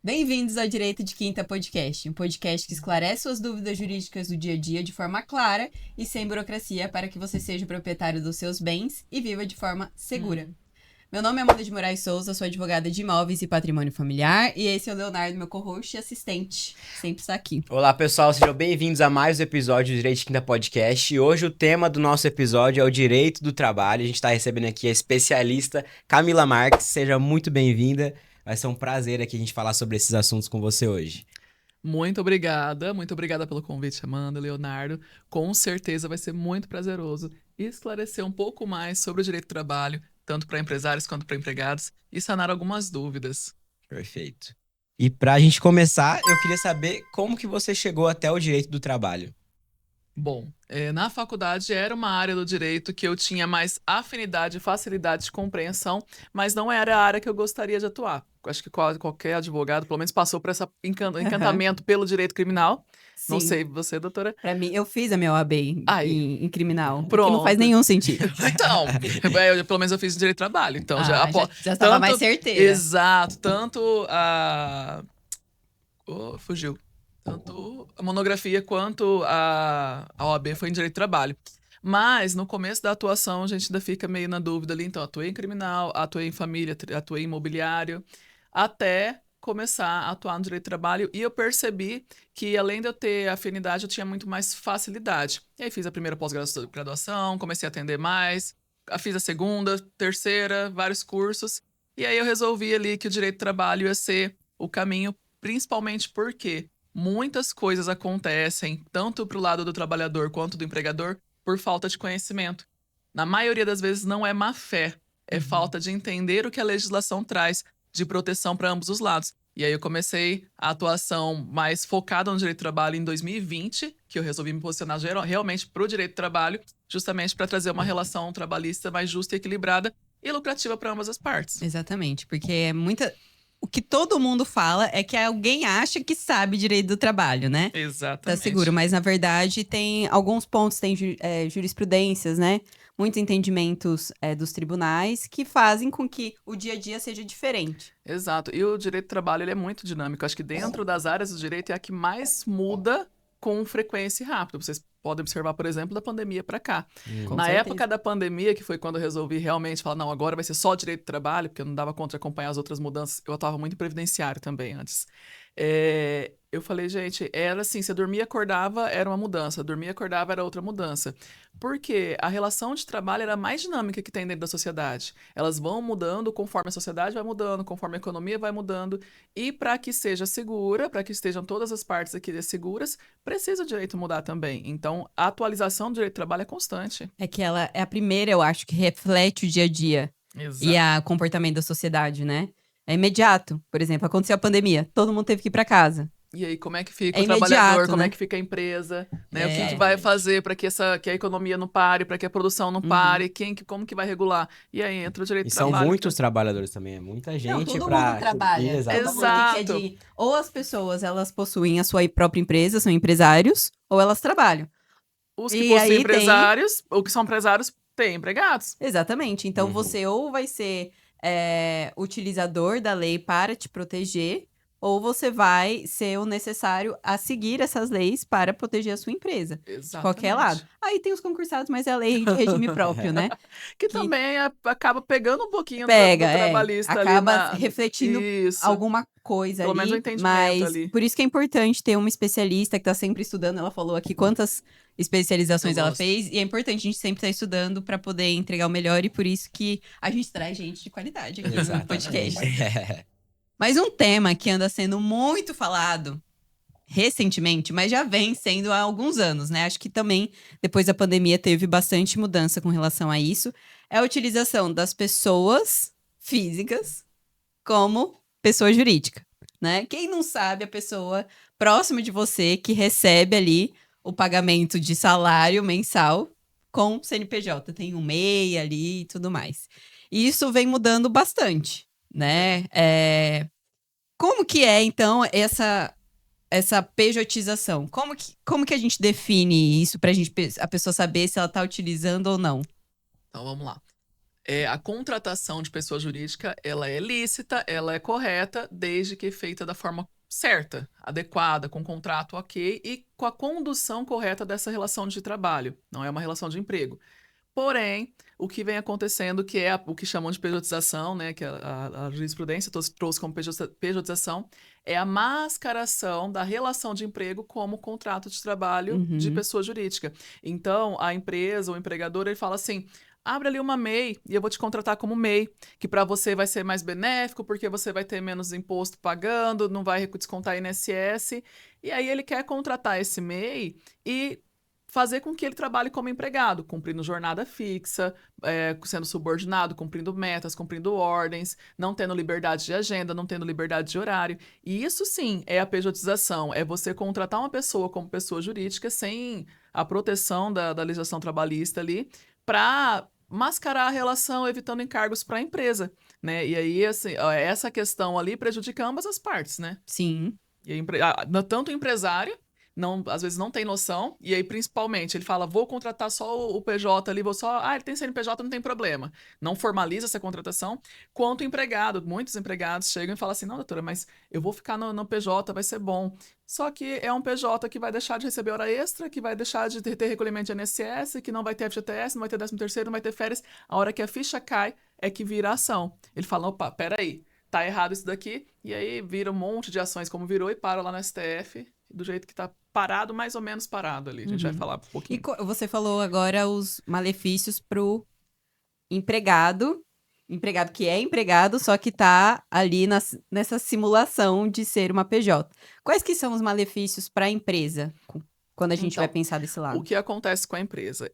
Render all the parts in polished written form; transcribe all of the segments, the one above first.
Bem-vindos ao Direito de Quinta Podcast, um podcast que esclarece suas dúvidas jurídicas do dia a dia de forma clara e sem burocracia para que você seja o proprietário dos seus bens e viva de forma segura. Meu nome é Amanda de Moraes Souza, sou advogada de imóveis e patrimônio familiar e esse é o Leonardo, meu co-host e assistente, sempre está aqui. Olá pessoal, sejam bem-vindos a mais um episódio do Direito de Quinta Podcast e hoje o tema do nosso episódio é o direito do trabalho. A gente está recebendo aqui a especialista Camila Marques, seja muito bem-vinda, vai ser um prazer aqui a gente falar sobre esses assuntos com você hoje. Muito obrigada pelo convite, Amanda, Leonardo. Com certeza vai ser muito prazeroso esclarecer um pouco mais sobre o direito do trabalho, tanto para empresários quanto para empregados, e sanar algumas dúvidas. Perfeito. E para a gente começar, eu queria saber como que você chegou até o direito do trabalho. Bom, na faculdade era uma área do direito que eu tinha mais afinidade e facilidade de compreensão, mas não era a área que eu gostaria de atuar. Acho que qualquer advogado, pelo menos, passou por esse encantamento pelo direito criminal. Sim. Não sei, você, doutora? Pra mim, eu fiz a minha OAB em criminal, que Pronto. não faz nenhum sentido. Então, pelo menos eu fiz direito de trabalho, então já estava mais certeira. Exato, tanto fugiu. Tanto a monografia quanto a OAB foi em direito de trabalho. Mas, no começo da atuação, a gente ainda fica meio na dúvida ali. Então, atuei em criminal, atuei em família, atuei em imobiliário, até começar a atuar no direito de trabalho. E eu percebi que, além de eu ter afinidade, eu tinha muito mais facilidade. E aí, fiz a primeira pós-graduação, comecei a atender mais, fiz a segunda, terceira, vários cursos. E aí, eu resolvi ali que o direito de trabalho ia ser o caminho, principalmente porque muitas coisas acontecem, tanto para o lado do trabalhador quanto do empregador, por falta de conhecimento. Na maioria das vezes não é má fé, é falta de entender o que a legislação traz de proteção para ambos os lados. E aí eu comecei a atuação mais focada no direito do trabalho em 2020, que eu resolvi me posicionar realmente para o direito do trabalho, justamente para trazer uma relação trabalhista mais justa e equilibrada e lucrativa para ambas as partes. Exatamente, porque o que todo mundo fala é que alguém acha que sabe direito do trabalho, né? Exatamente. Tá seguro, mas na verdade tem alguns pontos, tem jurisprudências, né? Muitos entendimentos dos tribunais que fazem com que o dia a dia seja diferente. Exato. E o direito do trabalho ele é muito dinâmico. Acho que dentro das áreas do direito é a que mais muda com frequência e rápido. Vocês podem observar, por exemplo, da pandemia para cá. Na época da pandemia, que foi quando eu resolvi realmente falar, não, agora vai ser só direito do trabalho, porque eu não dava conta de acompanhar as outras mudanças. Eu atuava muito em previdenciário também antes. Eu falei, gente, era assim, você dormia e acordava, era uma mudança. Dormia e acordava, era outra mudança. Porque a relação de trabalho era a mais dinâmica que tem dentro da sociedade. Elas vão mudando conforme a sociedade vai mudando, conforme a economia vai mudando. E para que seja segura, para que estejam todas as partes aqui seguras, precisa o direito mudar também. Então, a atualização do direito do trabalho é constante. É que ela é a primeira, eu acho, que reflete o dia a dia. Exato. E o comportamento da sociedade, né? É imediato. Por exemplo, aconteceu a pandemia, todo mundo teve que ir para casa. E aí, como é que fica É o trabalhador, imediato, como né? é que fica a empresa, né? O que vai fazer para que a economia não pare, para que a produção não pare, como que vai regular? E aí entra o direito E do são trabalho. muitos trabalhadores também, é muita gente todo mundo trabalha. Exato. Ou as pessoas, elas possuem a sua própria empresa, são empresários, ou elas trabalham. Os que possuem empresários, ou que são empresários, têm empregados. Exatamente. Então, você ou vai ser utilizador da lei para te proteger, ou você vai ser o necessário a seguir essas leis para proteger a sua empresa. Exatamente. De qualquer lado. Aí tem os concursados, mas é a lei de regime próprio, né? Que também acaba pegando um pouquinho do trabalhista acaba ali. refletindo alguma coisa Pelo ali. menos o entendimento mas ali. Por isso que é importante ter uma especialista que tá sempre estudando. Ela falou aqui quantas especializações ela fez. E é importante a gente sempre estar estudando para poder entregar o melhor. E por isso que a gente traz gente de qualidade aqui no podcast. Mas um tema que anda sendo muito falado recentemente, mas já vem sendo há alguns anos, né? Acho que também, depois da pandemia, teve bastante mudança com relação a isso. É a utilização das pessoas físicas como pessoa jurídica, né? Quem não sabe, a pessoa próxima de você que recebe ali o pagamento de salário mensal com CNPJ. Tem um MEI ali e tudo mais. E isso vem mudando bastante, né? Como que é, então, essa pejotização? Como que a gente define isso pra a pessoa saber se ela tá utilizando ou não? Então, vamos lá. A contratação de pessoa jurídica, ela é lícita, ela é correta, desde que feita da forma certa, adequada, com contrato ok e com a condução correta dessa relação de trabalho. Não é uma relação de emprego. Porém, o que vem acontecendo, que é o que chamam de pejotização, né, que a jurisprudência trouxe como pejotização, é a mascaração da relação de emprego como contrato de trabalho de pessoa jurídica. Então, a empresa, o empregador, ele fala assim: abre ali uma MEI e eu vou te contratar como MEI, que para você vai ser mais benéfico, porque você vai ter menos imposto pagando, não vai descontar INSS. E aí ele quer contratar esse MEI e fazer com que ele trabalhe como empregado, cumprindo jornada fixa, sendo subordinado, cumprindo metas, cumprindo ordens, não tendo liberdade de agenda, não tendo liberdade de horário. E isso sim é a pejotização, é você contratar uma pessoa como pessoa jurídica sem a proteção da legislação trabalhista ali, para mascarar a relação, evitando encargos para a empresa, né? E aí, assim, essa questão ali prejudica ambas as partes, né? Sim. E tanto o empresário, às vezes não tem noção, e aí principalmente ele fala: vou contratar só o PJ ali, ele tem CNPJ, não tem problema. Não formaliza essa contratação. Quanto o empregado, muitos empregados chegam e falam assim: não, doutora, mas eu vou ficar no PJ, vai ser bom. Só que é um PJ que vai deixar de receber hora extra, que vai deixar de ter recolhimento de INSS, que não vai ter FGTS, não vai ter 13º, não vai ter férias. A hora que a ficha cai é que vira ação. Ele fala: opa, peraí, tá errado isso daqui, e aí vira um monte de ações como virou e para lá no STF, do jeito que tá parado, mais ou menos parado ali. A gente vai falar um pouquinho. E você falou agora os malefícios pro empregado que é empregado, só que tá ali nessa simulação de ser uma PJ. Quais que são os malefícios para a empresa, quando a gente vai pensar desse lado? O que acontece com a empresa?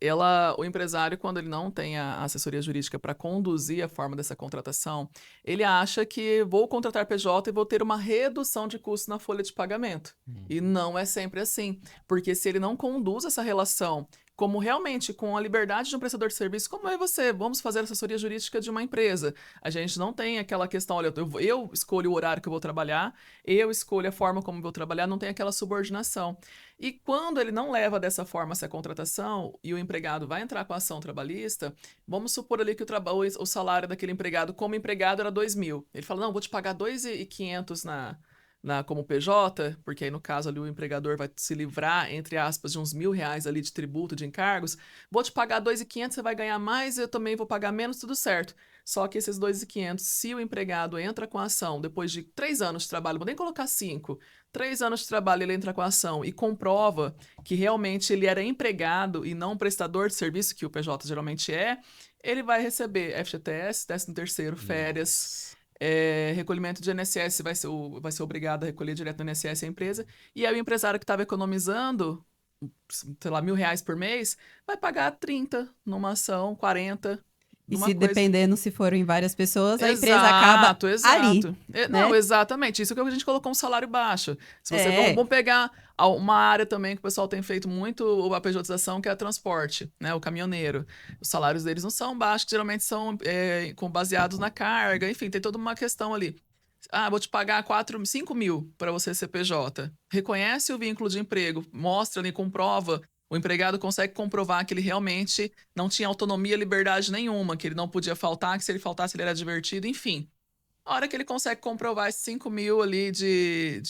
O empresário, quando ele não tem a assessoria jurídica para conduzir a forma dessa contratação, ele acha que vou contratar PJ e vou ter uma redução de custo na folha de pagamento. E não é sempre assim, porque se ele não conduz essa relação como realmente com a liberdade de um prestador de serviço, como eu e você, vamos fazer a assessoria jurídica de uma empresa. A gente não tem aquela questão: olha, eu escolho o horário que eu vou trabalhar, eu escolho a forma como eu vou trabalhar, não tem aquela subordinação. E quando ele não leva dessa forma essa contratação e o empregado vai entrar com a ação trabalhista, vamos supor ali que o salário daquele empregado como empregado era 2.000. Ele fala: não, vou te pagar 2.500 como PJ, porque aí no caso ali o empregador vai se livrar, entre aspas, de uns R$1.000 ali de tributo, de encargos. Vou te pagar 2.500, você vai ganhar mais, eu também vou pagar menos, tudo certo. Só que esses 2.500, se o empregado entra com a ação depois de 3 anos de trabalho, vou nem colocar 5, 3 anos de trabalho, ele entra com a ação e comprova que realmente ele era empregado e não prestador de serviço, que o PJ geralmente é, ele vai receber FGTS, 13º, férias, recolhimento de INSS, vai ser obrigado a recolher direto no INSS a empresa, e aí o empresário que estava economizando, sei lá, R$1.000 por mês, vai pagar 30 numa ação, 40. E se dependendo, se forem várias pessoas, a empresa acaba ali. Não, né? exatamente. Isso que a gente colocou um salário baixo. Se você vamos pegar uma área também que o pessoal tem feito muito a pejotização, que é a transporte, né? O caminhoneiro. Os salários deles não são baixos, que geralmente são baseados na carga. Enfim, tem toda uma questão ali. Vou te pagar 5 mil para você ser PJ. Reconhece o vínculo de emprego, mostra ali, comprova. O empregado consegue comprovar que ele realmente não tinha autonomia, liberdade nenhuma, que ele não podia faltar, que se ele faltasse ele era advertido, enfim. A hora que ele consegue comprovar esses 5 mil ali de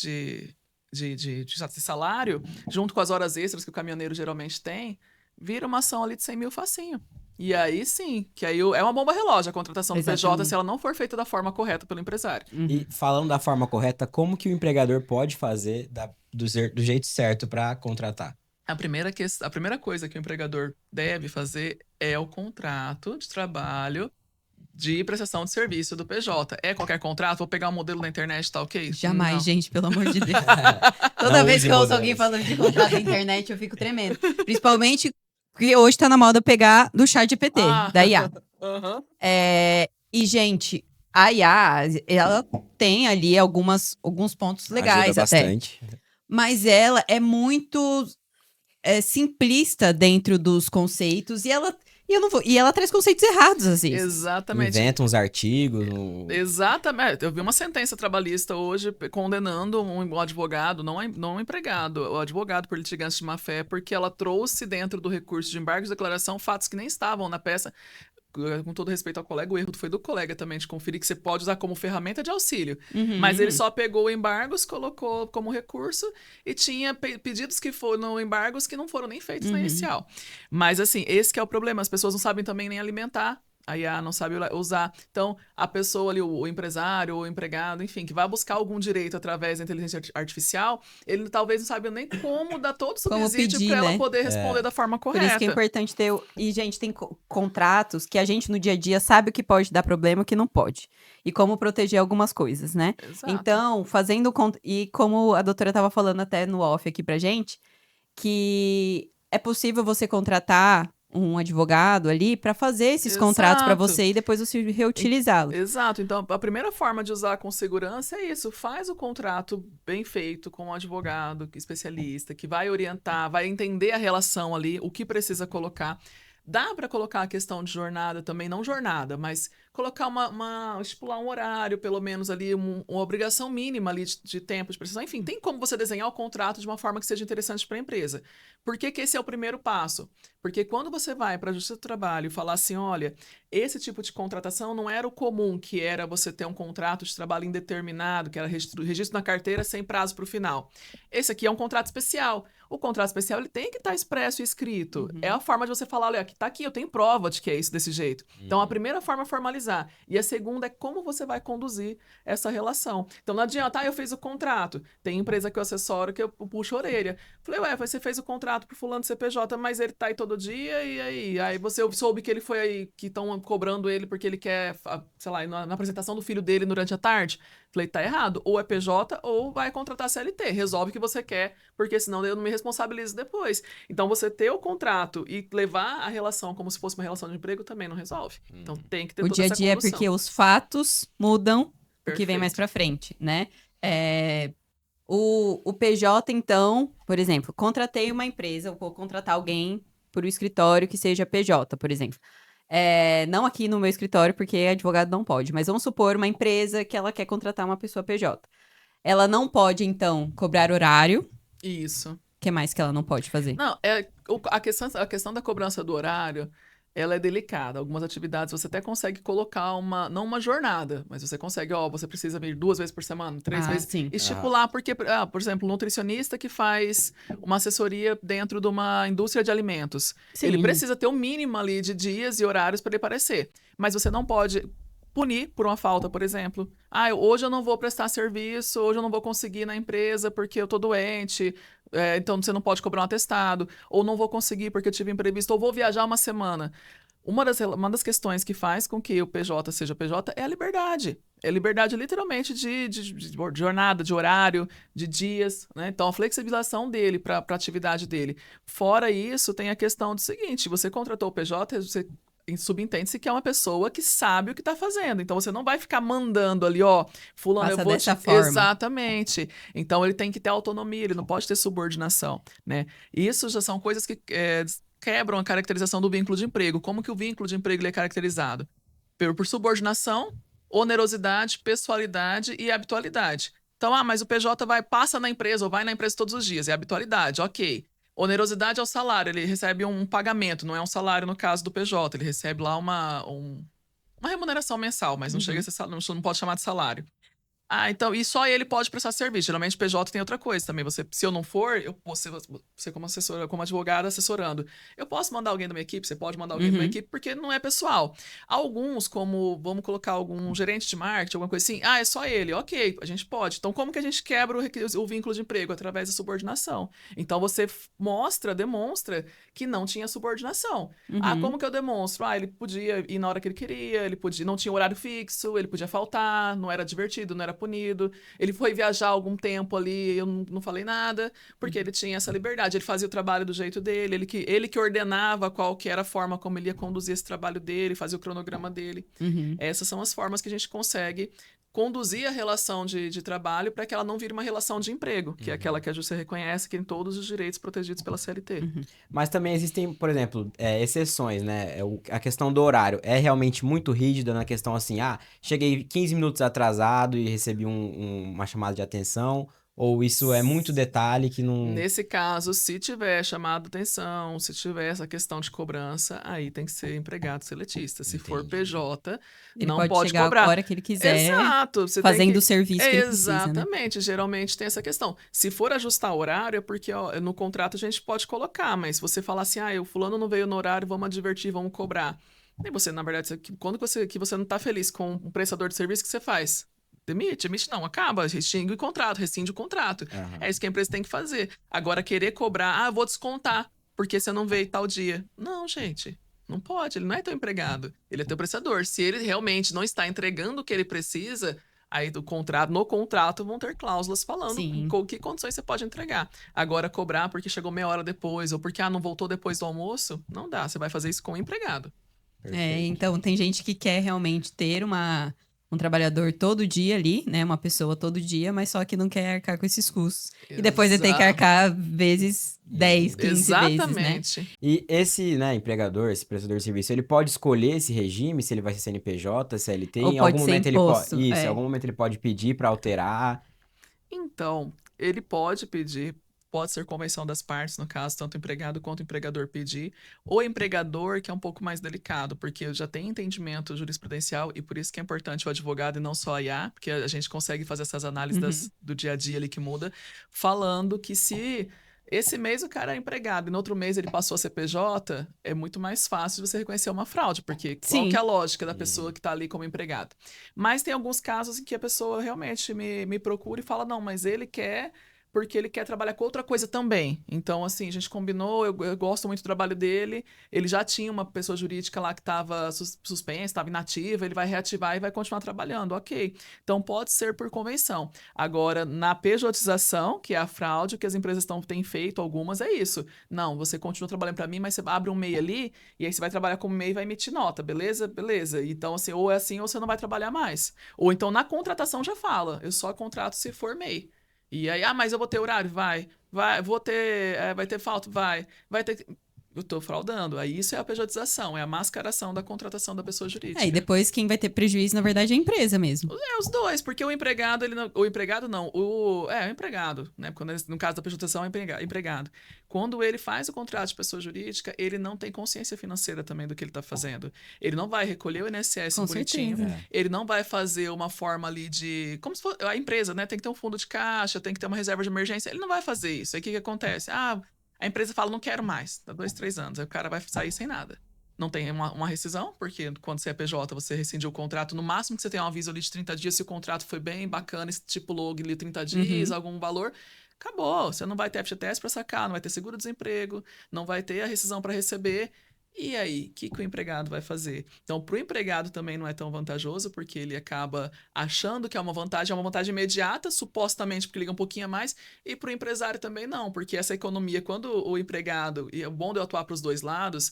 salário, junto com as horas extras que o caminhoneiro geralmente tem, vira uma ação ali de 100 mil facinho. E aí sim, que aí é uma bomba relógio a contratação do PJ se ela não for feita da forma correta pelo empresário. E falando da forma correta, como que o empregador pode fazer do jeito certo para contratar? A primeira coisa que o empregador deve fazer é o contrato de trabalho de prestação de serviço do PJ. É qualquer contrato? Vou pegar um modelo na internet, tá ok? Jamais, Não. gente, pelo amor de Deus. Toda vez que eu ouço alguém falando de contrato na internet, eu fico tremendo. Principalmente porque hoje tá na moda pegar do ChatGPT, da IA. E, gente, a IA, ela tem ali alguns pontos legais ajuda até. Bastante. Mas ela é muito simplista dentro dos conceitos e ela traz conceitos errados, às vezes. Exatamente. Inventa uns artigos. Exatamente. Eu vi uma sentença trabalhista hoje condenando um advogado, não um empregado, o advogado por litigância de má-fé, porque ela trouxe dentro do recurso de embargo de declaração fatos que nem estavam na peça, com todo respeito ao colega, o erro foi do colega também, de conferir que você pode usar como ferramenta de auxílio. Mas ele só pegou embargos, colocou como recurso e tinha pedidos que foram embargos que não foram nem feitos na inicial. Mas, assim, esse que é o problema. As pessoas não sabem também nem alimentar. A IA não sabe usar. Então, a pessoa ali, o empresário, o empregado, enfim, que vai buscar algum direito através da inteligência artificial, ele talvez não sabe nem como dar todo o subsídio para ela poder responder da forma correta. Por isso que é importante ter... E, gente, tem contratos que a gente, no dia a dia, sabe o que pode dar problema e o que não pode. E como proteger algumas coisas, né? Exato. Então, fazendo... E como a doutora estava falando até no off aqui pra gente, que é possível você contratar um advogado ali para fazer esses contratos para você e depois você reutilizá-los. Exato. Então, a primeira forma de usar com segurança é isso. Faz o contrato bem feito com um advogado especialista que vai orientar, vai entender a relação ali, o que precisa colocar. Dá para colocar a questão de jornada também, não jornada, mas colocar estipular um horário, pelo menos ali, uma obrigação mínima ali de tempo de prestação. Enfim, tem como você desenhar o contrato de uma forma que seja interessante para a empresa. Por que esse é o primeiro passo? Porque quando você vai para a Justiça do Trabalho e falar assim, olha, esse tipo de contratação não era o comum, que era você ter um contrato de trabalho indeterminado, que era registro na carteira sem prazo para o final. Esse aqui é um contrato especial. O contrato especial ele tem que estar expresso e escrito. É a forma de você falar, olha, tá aqui, eu tenho prova de que é isso desse jeito. Então, a primeira forma é formalizar. E a segunda é como você vai conduzir essa relação. Então, não adianta, eu fiz o contrato. Tem empresa que eu assessoro que eu puxo a orelha. Falei, você fez o contrato pro fulano do CPJ, mas ele tá aí todo dia, e aí? Aí você soube que ele foi aí, que estão cobrando ele porque ele quer, sei lá, na apresentação do filho dele durante a tarde. Falei, tá errado. Ou é PJ ou vai contratar CLT. Resolve o que você quer, porque senão eu não me responsabilizo depois. Então, você ter o contrato e levar a relação como se fosse uma relação de emprego também não resolve. Então, tem que ter toda essa condução. O dia a dia é porque os fatos mudam o que vem mais pra frente, né? O PJ, então, por exemplo, contratei uma empresa, eu vou contratar alguém por um escritório que seja PJ, por exemplo. Não aqui no meu escritório, porque advogado não pode, mas vamos supor uma empresa que ela quer contratar uma pessoa PJ. Ela não pode, então, cobrar horário. Isso. O que mais que ela não pode fazer? Não, a questão da cobrança do horário, ela é delicada. Algumas atividades você até consegue colocar não uma jornada, mas você consegue, você precisa vir 2 vezes por semana, 3 vezes. Sim. Estipular, porque, por exemplo, um nutricionista que faz uma assessoria dentro de uma indústria de alimentos. Sim. Ele precisa ter o mínimo ali de dias e horários para ele aparecer. Mas você não pode punir por uma falta, por exemplo. Hoje eu não vou prestar serviço, hoje eu não vou conseguir ir na empresa porque eu tô doente, então você não pode cobrar um atestado, ou não vou conseguir porque eu tive imprevisto, ou vou viajar uma semana. Uma das questões que faz com que o PJ seja PJ é a liberdade. É liberdade literalmente de jornada, de horário, de dias, né? Então, a flexibilização dele para a atividade dele. Fora isso, tem a questão do seguinte, você contratou o PJ, você subentende-se que é uma pessoa que sabe o que está fazendo. Então, você não vai ficar mandando ali, fulano, eu vou dessa forma. Exatamente. Então, ele tem que ter autonomia, ele não pode ter subordinação, né? Isso já são coisas que quebram a caracterização do vínculo de emprego. Como que o vínculo de emprego ele é caracterizado? Por subordinação, onerosidade, pessoalidade e habitualidade. Então, mas o PJ passa na empresa ou vai na empresa todos os dias. É habitualidade, ok. Onerosidade é o salário, ele recebe um pagamento, não é um salário no caso do PJ, ele recebe lá uma remuneração mensal, mas não chega a ser, não pode chamar de salário. Então, e só ele pode prestar serviço. Geralmente, PJ tem outra coisa também. Se eu não for, você como assessora, como advogada assessorando, eu posso mandar alguém da minha equipe, você pode mandar alguém da minha equipe, porque não é pessoal. Alguns, como, vamos colocar algum gerente de marketing, alguma coisa assim, é só ele, ok, a gente pode. Então, como que a gente quebra o vínculo de emprego? Através da subordinação. Então, você demonstra que não tinha subordinação. Como que eu demonstro? Ele podia ir na hora que ele queria, não tinha horário fixo, ele podia faltar, não era divertido, não era punido. Ele foi viajar algum tempo ali, eu não falei nada, porque ele tinha essa liberdade. Ele fazia o trabalho do jeito dele, ele que ordenava qual que era a forma como ele ia conduzir esse trabalho dele, fazia o cronograma dele. Essas são as formas que a gente consegue conduzir a relação de trabalho para que ela não vire uma relação de emprego, que é aquela que a Justiça reconhece que tem todos os direitos protegidos pela CLT. Mas também existem, por exemplo, exceções, né? A questão do horário é realmente muito rígida na questão assim, cheguei 15 minutos atrasado e recebi uma chamada de atenção, Ou isso é muito detalhe que não... Nesse caso, se tiver chamado atenção, se tiver essa questão de cobrança, aí tem que ser empregado seletista. Se for PJ, Ele não pode pode chegar cobrar. a hora que ele quiser, Exato. Você fazendo tem que... o serviço que ele precisa, né? Exatamente. Geralmente tem essa questão. Se for ajustar o horário, é porque ó, no contrato a gente pode colocar, mas se você falar assim, o fulano não veio no horário, vamos advertir, vamos cobrar. E você, na verdade, quando você não tá feliz com um prestador de serviço, o que você faz? Demite não, acaba, rescinde o contrato. Aham. É isso que a empresa tem que fazer. Agora, querer cobrar, vou descontar, porque você não veio tal dia. Não, gente, não pode, ele não é teu empregado, ele é teu prestador. Se ele realmente não está entregando o que ele precisa, aí no contrato vão ter cláusulas falando Sim. com que condições você pode entregar. Agora, cobrar porque chegou meia hora depois, ou porque não voltou depois do almoço, não dá, você vai fazer isso com o empregado. Então tem gente que quer realmente ter um trabalhador todo dia ali, né? Uma pessoa todo dia, mas só que não quer arcar com esses custos. E depois ele tem que arcar vezes 10, 15 vezes, né? Exatamente. E esse, né, empregador, esse prestador de serviço, ele pode escolher esse regime, se ele vai ser CNPJ, CLT, Ou em pode algum ser momento imposto, ele pode... Isso, é. em algum momento ele pode pedir para alterar. Então, ele pode pedir, pode ser convenção das partes, no caso, tanto o empregado quanto o empregador pedir. O empregador, que é um pouco mais delicado, porque já tem entendimento jurisprudencial e por isso que é importante o advogado e não só a IA, porque a gente consegue fazer essas análises do dia a dia ali que muda, falando que se esse mês o cara é empregado e no outro mês ele passou a ser PJ, é muito mais fácil de você reconhecer uma fraude, porque qual Sim. que é a lógica da pessoa que está ali como empregado? Mas tem alguns casos em que a pessoa realmente me procura e fala, não, mas ele quer porque ele quer trabalhar com outra coisa também. Então, assim, a gente combinou, eu gosto muito do trabalho dele, ele já tinha uma pessoa jurídica lá que estava suspensa, estava inativa, ele vai reativar e vai continuar trabalhando, ok. Então, pode ser por convenção. Agora, na pejotização, que é a fraude que as empresas têm feito, algumas, é isso. Não, você continua trabalhando para mim, mas você abre um MEI ali, e aí você vai trabalhar como MEI e vai emitir nota, beleza? Beleza. Então, assim, ou é assim ou você não vai trabalhar mais. Ou então, na contratação já fala, eu só contrato se for MEI. E aí, mas eu vou ter horário? Vai, vou ter, vai ter falta? Vai ter... Eu tô fraudando. Aí isso é a pejotização, é a mascaração da contratação da pessoa jurídica. E depois quem vai ter prejuízo, na verdade, é a empresa mesmo. É os dois, porque o empregado, o empregado não, o empregado, né? Quando, no caso da pejotização, é empregado. Quando ele faz o contrato de pessoa jurídica, ele não tem consciência financeira também do que ele está fazendo. Ele não vai recolher o INSS Com bonitinho, certeza. ele não vai fazer uma forma ali de... Como se fosse a empresa, né? Tem que ter um fundo de caixa, tem que ter uma reserva de emergência. Ele não vai fazer isso. Aí o que acontece? A empresa fala, não quero mais, dá 2, 3 anos. Aí o cara vai sair sem nada. Não tem uma rescisão, porque quando você é PJ, você rescindiu o contrato. No máximo que você tem um aviso ali de 30 dias, se o contrato foi bem bacana, estipulou ali 30 dias, algum valor, acabou. Você não vai ter FGTS para sacar, não vai ter seguro-desemprego, não vai ter a rescisão para receber. E aí, o que o empregado vai fazer? Então, para o empregado também não é tão vantajoso, porque ele acaba achando que é uma vantagem imediata, supostamente porque liga um pouquinho a mais, e para o empresário também não, porque essa economia, quando o empregado, e é bom de eu atuar para os dois lados,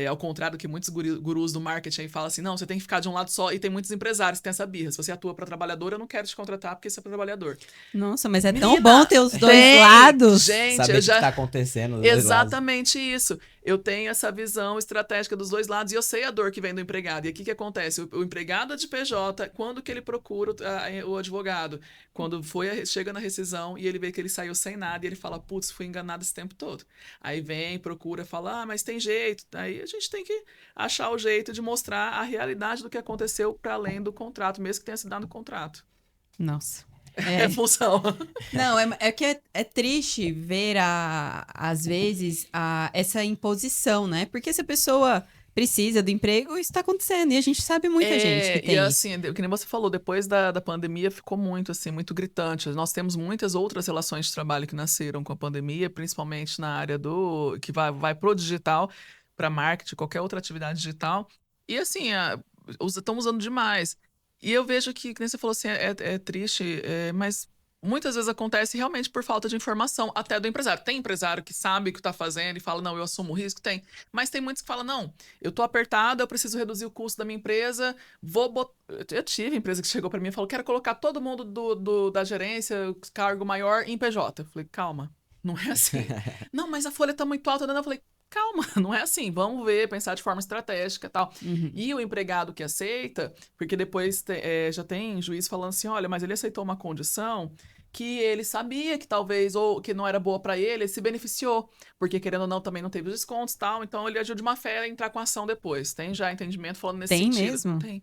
ao contrário do que muitos gurus do marketing aí falam assim, não, você tem que ficar de um lado só, e tem muitos empresários que têm essa birra. Se você atua para trabalhador, eu não quero te contratar porque você é para trabalhador. Nossa, mas é Menina, tão bom ter os dois lados. Gente, Saber o que tá acontecendo. Exatamente isso. Eu tenho essa visão estratégica dos dois lados e eu sei a dor que vem do empregado. E aqui que acontece? O empregado é de PJ, quando que ele procura o advogado? Quando chega na rescisão e ele vê que ele saiu sem nada e ele fala, putz, fui enganado esse tempo todo. Aí vem, procura, fala, mas tem jeito. Aí a gente tem que achar o jeito de mostrar a realidade do que aconteceu para além do contrato, mesmo que tenha sido dado no contrato. Nossa. É função. Não, é que é triste ver, às vezes, essa imposição, né? Porque se a pessoa precisa do emprego, isso está acontecendo. E a gente sabe muita gente que tem e isso. assim, que nem você falou, depois da pandemia ficou muito, assim, muito gritante. Nós temos muitas outras relações de trabalho que nasceram com a pandemia, principalmente na área que vai pro digital, para marketing, qualquer outra atividade digital. E assim, estão usando demais. E eu vejo que nem você falou assim, é triste, mas muitas vezes acontece realmente por falta de informação, até do empresário. Tem empresário que sabe o que está fazendo e fala, não, eu assumo o risco, tem. Mas tem muitos que falam, não, eu tô apertado, eu preciso reduzir o custo da minha empresa, Eu tive empresa que chegou para mim e falou, quero colocar todo mundo da gerência, cargo maior, em PJ. Eu falei, calma, não é assim. Não, mas a folha tá muito alta, né? Eu falei, calma, não é assim, vamos ver, pensar de forma estratégica e tal. E o empregado que aceita, porque depois já tem juiz falando assim, olha, mas ele aceitou uma condição que ele sabia que talvez, ou que não era boa para ele se beneficiou, porque querendo ou não, também não teve os descontos e tal, então ele agiu de má fé a entrar com ação depois. Tem já entendimento falando nesse sentido. Tem mesmo? Tem.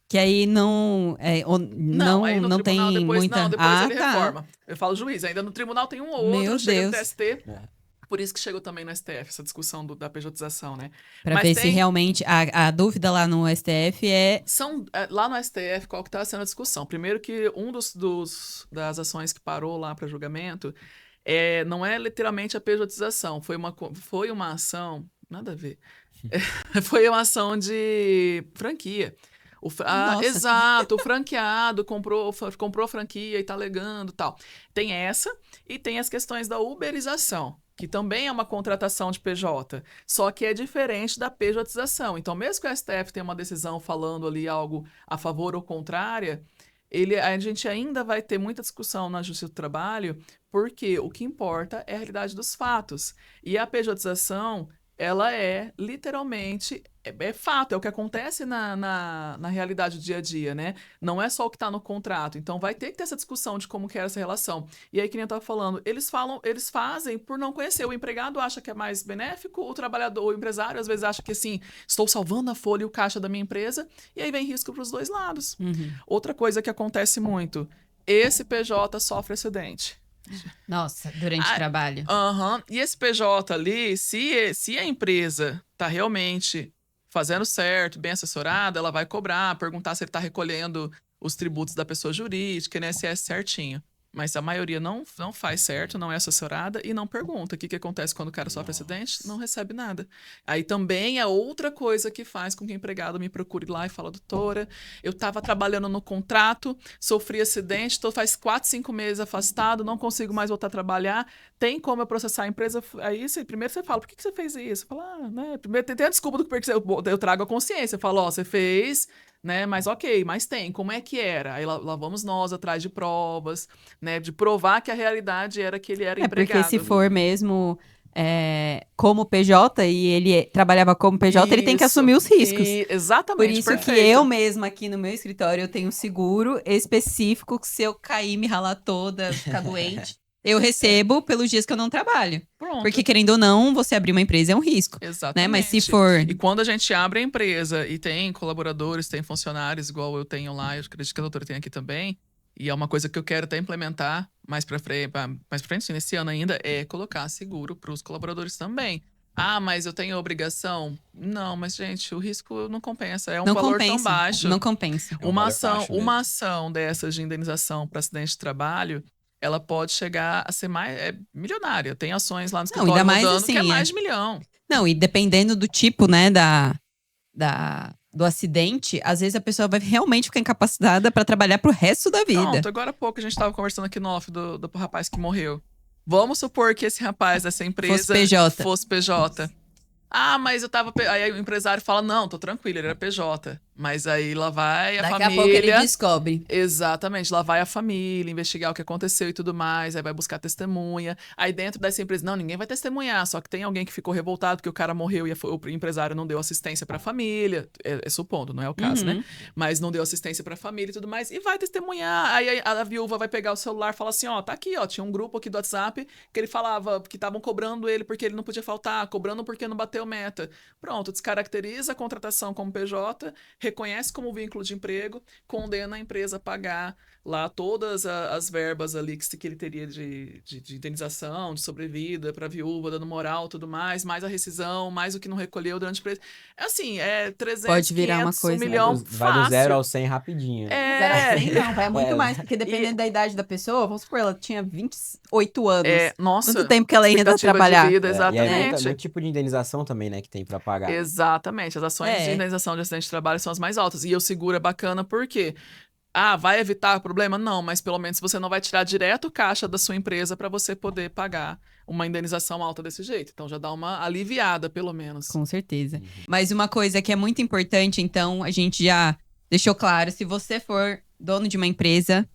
Que aí não Aí no não tribunal tem depois, muita... depois ele tá. reforma. Eu falo juiz, ainda no tribunal tem um ou outro, Meu chega no Deus. TST. Por isso que chegou também no STF, essa discussão da pejotização, né? Pra Mas ver se realmente... A dúvida lá no STF é... Lá no STF, qual que tá sendo a discussão? Primeiro que das ações que parou lá para julgamento não é literalmente a pejotização, foi uma ação... Nada a ver. Foi uma ação de franquia. Exato, o franqueado comprou a franquia e tá alegando e tal. Tem essa, e tem as questões da uberização, que também é uma contratação de PJ, só que é diferente da pejotização. Então, mesmo que o STF tenha uma decisão falando ali algo a favor ou contrária, a gente ainda vai ter muita discussão na Justiça do Trabalho, porque o que importa é a realidade dos fatos. E a pejotização... ela é literalmente, é fato, é o que acontece na realidade do dia a dia, né? Não é só o que está no contrato. Então vai ter que ter essa discussão de como que era essa relação. E aí, que nem eu estava falando, eles fazem por não conhecer. O empregado acha que é mais benéfico, o trabalhador, o empresário, às vezes acha que assim, estou salvando a folha e o caixa da minha empresa, e aí vem risco para os dois lados. Outra coisa que acontece muito, esse PJ sofre acidente. Nossa, durante o trabalho. E esse PJ ali, se a empresa está realmente fazendo certo, bem assessorada, ela vai cobrar, perguntar se ele está recolhendo os tributos da pessoa jurídica, INSS certinho. Mas a maioria não faz certo, não é assessorada e não pergunta. O que acontece quando o cara sofre acidente? Não recebe nada. Aí também é outra coisa que faz com que o empregado me procure lá e fala, doutora, eu estava trabalhando no contrato, sofri acidente, estou faz 4, 5 meses afastado, não consigo mais voltar a trabalhar, tem como eu processar a empresa? Aí primeiro você fala, por que você fez isso? Fala, né? Primeiro tem a desculpa do que eu trago a consciência. Eu falo, você fez... né? Mas ok, mas tem. Como é que era? Aí lá vamos nós atrás de provas, né? De provar que a realidade era que ele era empregado. Porque se for mesmo como PJ e ele trabalhava como PJ, ele tem que assumir os riscos. Exatamente, por isso perfeito. que eu mesma aqui no meu escritório eu tenho um seguro específico que se eu cair, me ralar toda, ficar doente, eu recebo pelos dias que eu não trabalho. Pronto. Porque, querendo ou não, você abrir uma empresa é um risco. Exatamente. Né? Mas se for... E quando a gente abre a empresa e tem colaboradores, tem funcionários, igual eu tenho lá, eu acredito que a doutora tem aqui também, e é uma coisa que eu quero até implementar mais pra frente, nesse ano ainda, é colocar seguro para os colaboradores também. Ah, mas eu tenho obrigação? Não, mas, gente, o risco não compensa. É um valor tão baixo. Não compensa. Uma ação dessas de indenização para acidente de trabalho, ela pode chegar a ser milionária. Tem ações lá no escritório ainda mais rodando assim, que é mais de 1 milhão. Não, e dependendo do tipo, né, do acidente, às vezes a pessoa vai realmente ficar incapacitada para trabalhar pro resto da vida. Pronto, agora há pouco a gente estava conversando aqui no off do rapaz que morreu. Vamos supor que esse rapaz dessa empresa fosse PJ. Ah, mas eu tava... Aí o empresário fala, não, tô tranquilo, ele era PJ. Mas aí lá vai a família... Daqui a pouco ele descobre. Exatamente, lá vai a família investigar o que aconteceu e tudo mais, aí vai buscar testemunha. Aí dentro dessa empresa, não, ninguém vai testemunhar, só que tem alguém que ficou revoltado porque o cara morreu e o empresário não deu assistência pra família. Supondo, não é o caso, né? Mas não deu assistência pra família e tudo mais, e vai testemunhar. Aí a viúva vai pegar o celular e falar assim, ó, tá aqui, ó, tinha um grupo aqui do WhatsApp que ele falava que estavam cobrando ele porque ele não podia faltar, cobrando porque não bateu meta. Pronto, descaracteriza a contratação como PJ, reconhece como vínculo de emprego, condena a empresa a pagar lá todas as verbas ali que ele teria de indenização, de sobrevida para a viúva, dando moral e tudo mais a rescisão, mais o que não recolheu durante o preço. Assim, 300, pode virar 500, uma coisa, 1 milhão vai fácil. do 0 ao 100 rapidinho. 0 a 100 não, vai muito mais, porque dependendo da idade da pessoa, vamos supor, ela tinha 28 anos. Nossa, quanto tempo que ela ainda trabalhar? De vida, exatamente. E aí muito tipo de indenização também, né, que tem para pagar. Exatamente, as ações de indenização de acidente de trabalho são as mais altas. E o seguro é bacana porque... vai evitar o problema? Não, mas pelo menos você não vai tirar direto o caixa da sua empresa para você poder pagar uma indenização alta desse jeito. Então já dá uma aliviada, pelo menos. Com certeza. Mas uma coisa que é muito importante, então, a gente já deixou claro, se você for dono de uma empresa,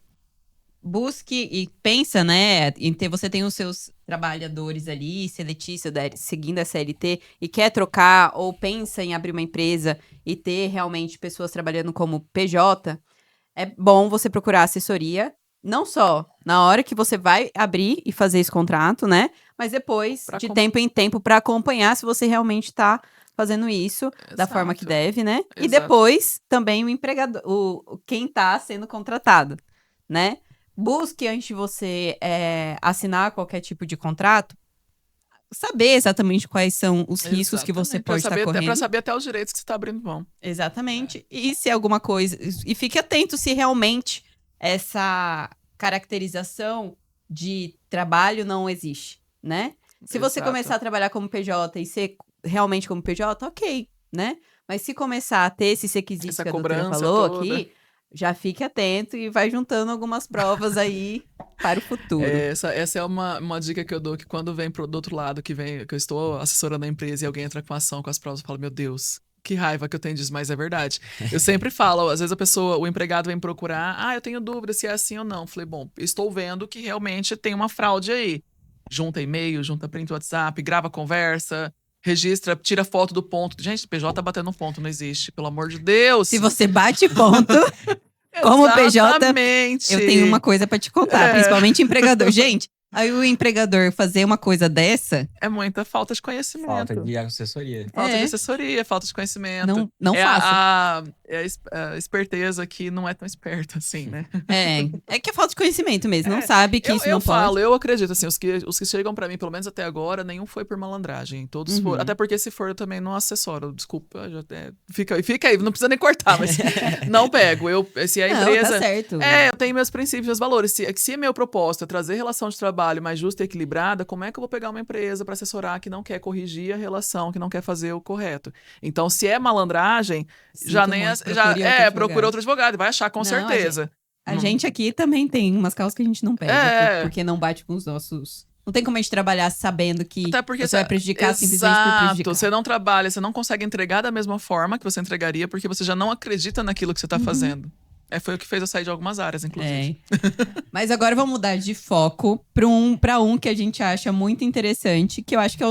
busque e pensa, né, você tem os seus trabalhadores ali, seletistas, seguindo a CLT, e quer trocar ou pensa em abrir uma empresa e ter realmente pessoas trabalhando como PJ, é bom você procurar assessoria não só na hora que você vai abrir e fazer esse contrato, né? Mas depois, de tempo em tempo, para acompanhar se você realmente está fazendo isso da forma que Exato. deve, né? E Exato. depois, também o empregador, quem está sendo contratado, né? Busque, antes de você assinar qualquer tipo de contrato, saber exatamente quais são os riscos que você Exatamente. pode estar correndo. Para saber até os direitos que você está abrindo mão. Exatamente. E se alguma coisa. E fique atento se realmente essa caracterização de trabalho não existe, né? Se você Exato. começar a trabalhar como PJ e ser realmente como PJ, ok, né? Mas se começar a ter esses requisitos Essa que a doutora cobrança falou toda. aqui, já fique atento e vai juntando algumas provas aí para o futuro. Essa é uma dica que eu dou, que quando vem do outro lado, que eu estou assessorando a empresa e alguém entra com ação, com as provas, eu falo, meu Deus, que raiva que eu tenho disso, mas é verdade. Eu sempre falo, às vezes o empregado vem procurar, eu tenho dúvida se é assim ou não. Falei, bom, estou vendo que realmente tem uma fraude aí. Junta e-mail, junta print do WhatsApp, grava conversa, registra, tira foto do ponto. Gente, PJ tá batendo um ponto, não existe, pelo amor de Deus. Se você bate ponto, como PJ, Exatamente. eu tenho uma coisa pra te contar, principalmente empregador. Gente, aí o empregador fazer uma coisa dessa... É muita falta de conhecimento. Falta de assessoria. Falta É. de assessoria, falta de conhecimento. Não faça. A esperteza que não é tão esperta assim, né? É que é falta de conhecimento mesmo. Não sabe que isso não pode. Eu acredito, assim, os que chegam pra mim, pelo menos até agora, nenhum foi por malandragem. Todos foram. Até porque se for, eu também não assessoro. Desculpa, fica aí, não precisa nem cortar, mas não pego. Se a empresa. Não, tá certo. Eu tenho meus princípios, meus valores. Se meu propósito é trazer relação de trabalho mais justa e equilibrada, como é que eu vou pegar uma empresa pra assessorar que não quer corrigir a relação, que não quer fazer o correto? Então, se é malandragem, procura outro advogado, vai achar com certeza. A gente aqui também tem umas causas que a gente não pega, porque não bate com os nossos... Não tem como a gente trabalhar sabendo que você vai prejudicar simplesmente por prejudicar. Você não trabalha, você não consegue entregar da mesma forma que você entregaria, porque você já não acredita naquilo que você tá fazendo. Foi o que fez eu sair de algumas áreas, inclusive. Mas agora vamos mudar de foco pra um que a gente acha muito interessante, que eu acho que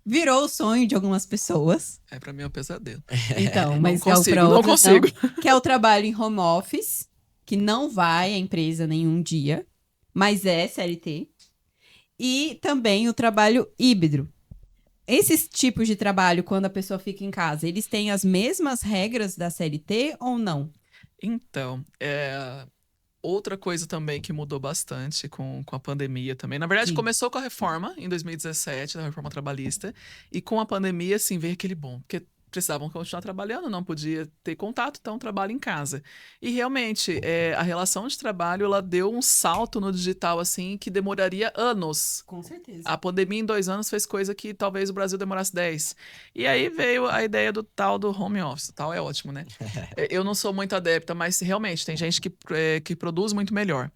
virou o sonho de algumas pessoas. Pra mim é um pesadelo. Então, mas não consigo. Que é o trabalho em home office, que não vai à empresa nenhum dia, mas é CLT. E também o trabalho híbrido. Esses tipos de trabalho, quando a pessoa fica em casa, eles têm as mesmas regras da CLT ou não? Então, outra coisa também que mudou bastante com a pandemia também. Na verdade, começou com a reforma em 2017, a reforma trabalhista. E com a pandemia, assim, veio aquele boom. Porque precisavam continuar trabalhando, não podia ter contato, então trabalho em casa. E realmente, a relação de trabalho, ela deu um salto no digital, assim, que demoraria anos. Com certeza. A pandemia em 2 anos fez coisa que talvez o Brasil demorasse 10. E aí veio a ideia do tal do home office. Tal é ótimo, né? Eu não sou muito adepta, mas realmente tem gente que produz muito melhor.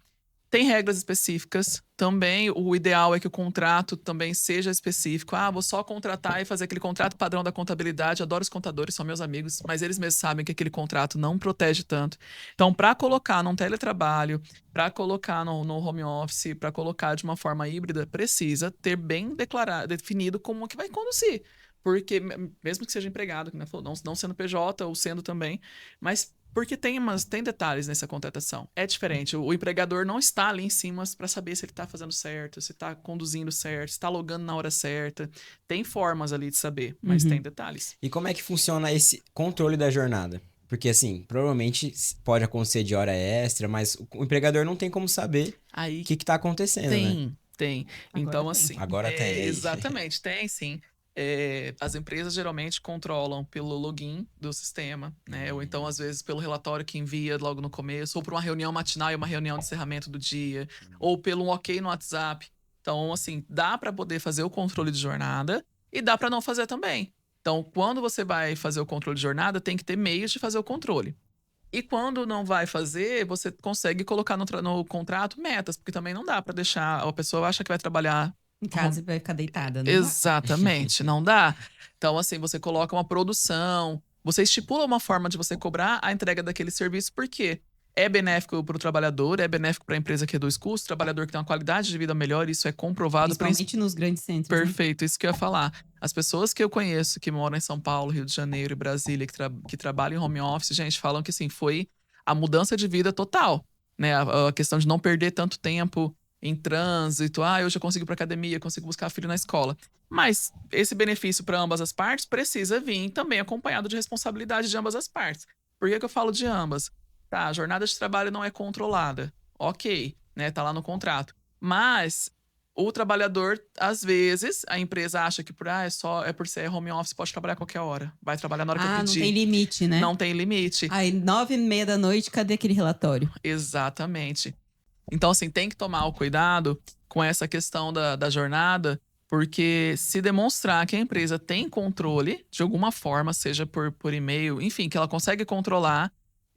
Tem regras específicas. Também o ideal é que o contrato também seja específico. Vou só contratar e fazer aquele contrato padrão da contabilidade. Adoro os contadores, são meus amigos, mas eles mesmos sabem que aquele contrato não protege tanto. Então, para colocar num teletrabalho, para colocar no home office, para colocar de uma forma híbrida, precisa ter bem definido como que vai conduzir. Porque, mesmo que seja empregado, não sendo PJ ou sendo também, mas porque tem detalhes nessa contratação. É diferente. O empregador não está ali em cima para saber se ele está fazendo certo, se está conduzindo certo, se está logando na hora certa. Tem formas ali de saber, mas tem detalhes. E como é que funciona esse controle da jornada? Porque, assim, provavelmente pode acontecer de hora extra, mas o empregador não tem como saber o que está acontecendo, né? Tem. Então, assim... Agora tem. Exatamente, tem sim. As empresas geralmente controlam pelo login do sistema, né? Ou então, às vezes, pelo relatório que envia logo no começo, ou por uma reunião matinal e uma reunião de encerramento do dia, ou pelo ok no WhatsApp. Então, assim, dá para poder fazer o controle de jornada e dá para não fazer também. Então, quando você vai fazer o controle de jornada, tem que ter meios de fazer o controle. E quando não vai fazer, você consegue colocar no contrato metas, porque também não dá para deixar a pessoa acha que vai trabalhar em casa e vai ficar deitada, né? Exatamente, não dá. Então, assim, você coloca uma produção, você estipula uma forma de você cobrar a entrega daquele serviço, porque é benéfico para o trabalhador, é benéfico para a empresa que reduz custos, o trabalhador que tem uma qualidade de vida melhor, isso é comprovado. Principalmente nos grandes centros. Perfeito, isso que eu ia falar. As pessoas que eu conheço que moram em São Paulo, Rio de Janeiro e Brasília, que trabalham em home office, gente, falam que assim, foi a mudança de vida total. né? A questão de não perder tanto tempo em trânsito. Hoje eu consigo ir para academia, consigo buscar filho na escola. Mas esse benefício para ambas as partes precisa vir também acompanhado de responsabilidade de ambas as partes. Por que eu falo de ambas? Tá, a jornada de trabalho não é controlada. Ok, né? Tá lá no contrato. Mas o trabalhador, às vezes, a empresa acha que por ser home office, pode trabalhar a qualquer hora. Vai trabalhar na hora que eu pedir. Não tem limite, né? Não tem limite. Aí, 9h30 da noite, cadê aquele relatório? Exatamente. Então, assim, tem que tomar o cuidado com essa questão da jornada, porque se demonstrar que a empresa tem controle, de alguma forma, seja por e-mail, enfim, que ela consegue controlar,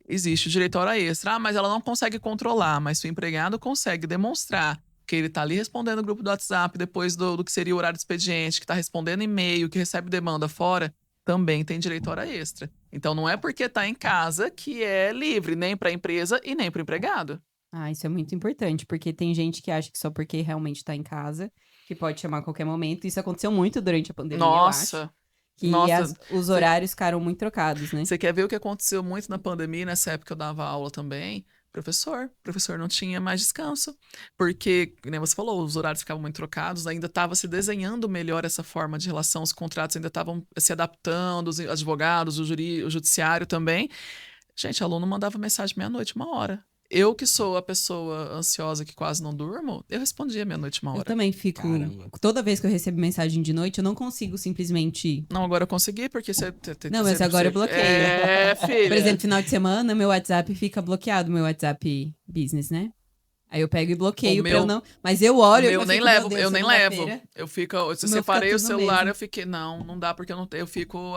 existe o direito à hora extra. Mas ela não consegue controlar, mas se o empregado consegue demonstrar que ele tá ali respondendo o grupo do WhatsApp depois do que seria o horário de expediente, que tá respondendo e-mail, que recebe demanda fora, também tem direito à hora extra. Então, não é porque tá em casa que é livre, nem para a empresa e nem para o empregado. Isso é muito importante, porque tem gente que acha que só porque realmente tá em casa, que pode chamar a qualquer momento. Isso aconteceu muito durante a pandemia, Nossa! eu acho. Que os horários ficaram muito trocados, né? Você quer ver o que aconteceu muito na pandemia? Nessa época eu dava aula também. Professor não tinha mais descanso. Porque, como você falou, os horários ficavam muito trocados, ainda estava se desenhando melhor essa forma de relação, os contratos ainda estavam se adaptando, os advogados, o judiciário também. Gente, aluno mandava mensagem meia-noite, 1h. Eu, que sou a pessoa ansiosa que quase não durmo, eu respondia meia-noite, 1h. Eu também fico... Caramba. Toda vez que eu recebo mensagem de noite, eu não consigo simplesmente... Não, agora eu consegui, porque você... Não, mas agora eu bloqueio. Filha. Por exemplo, final de semana, meu WhatsApp fica bloqueado, meu WhatsApp business, né? Aí eu pego e bloqueio pra eu não... Mas eu olho... Eu nem levo. Eu fico... Se eu separei o celular, eu fiquei... Não dá, porque eu fico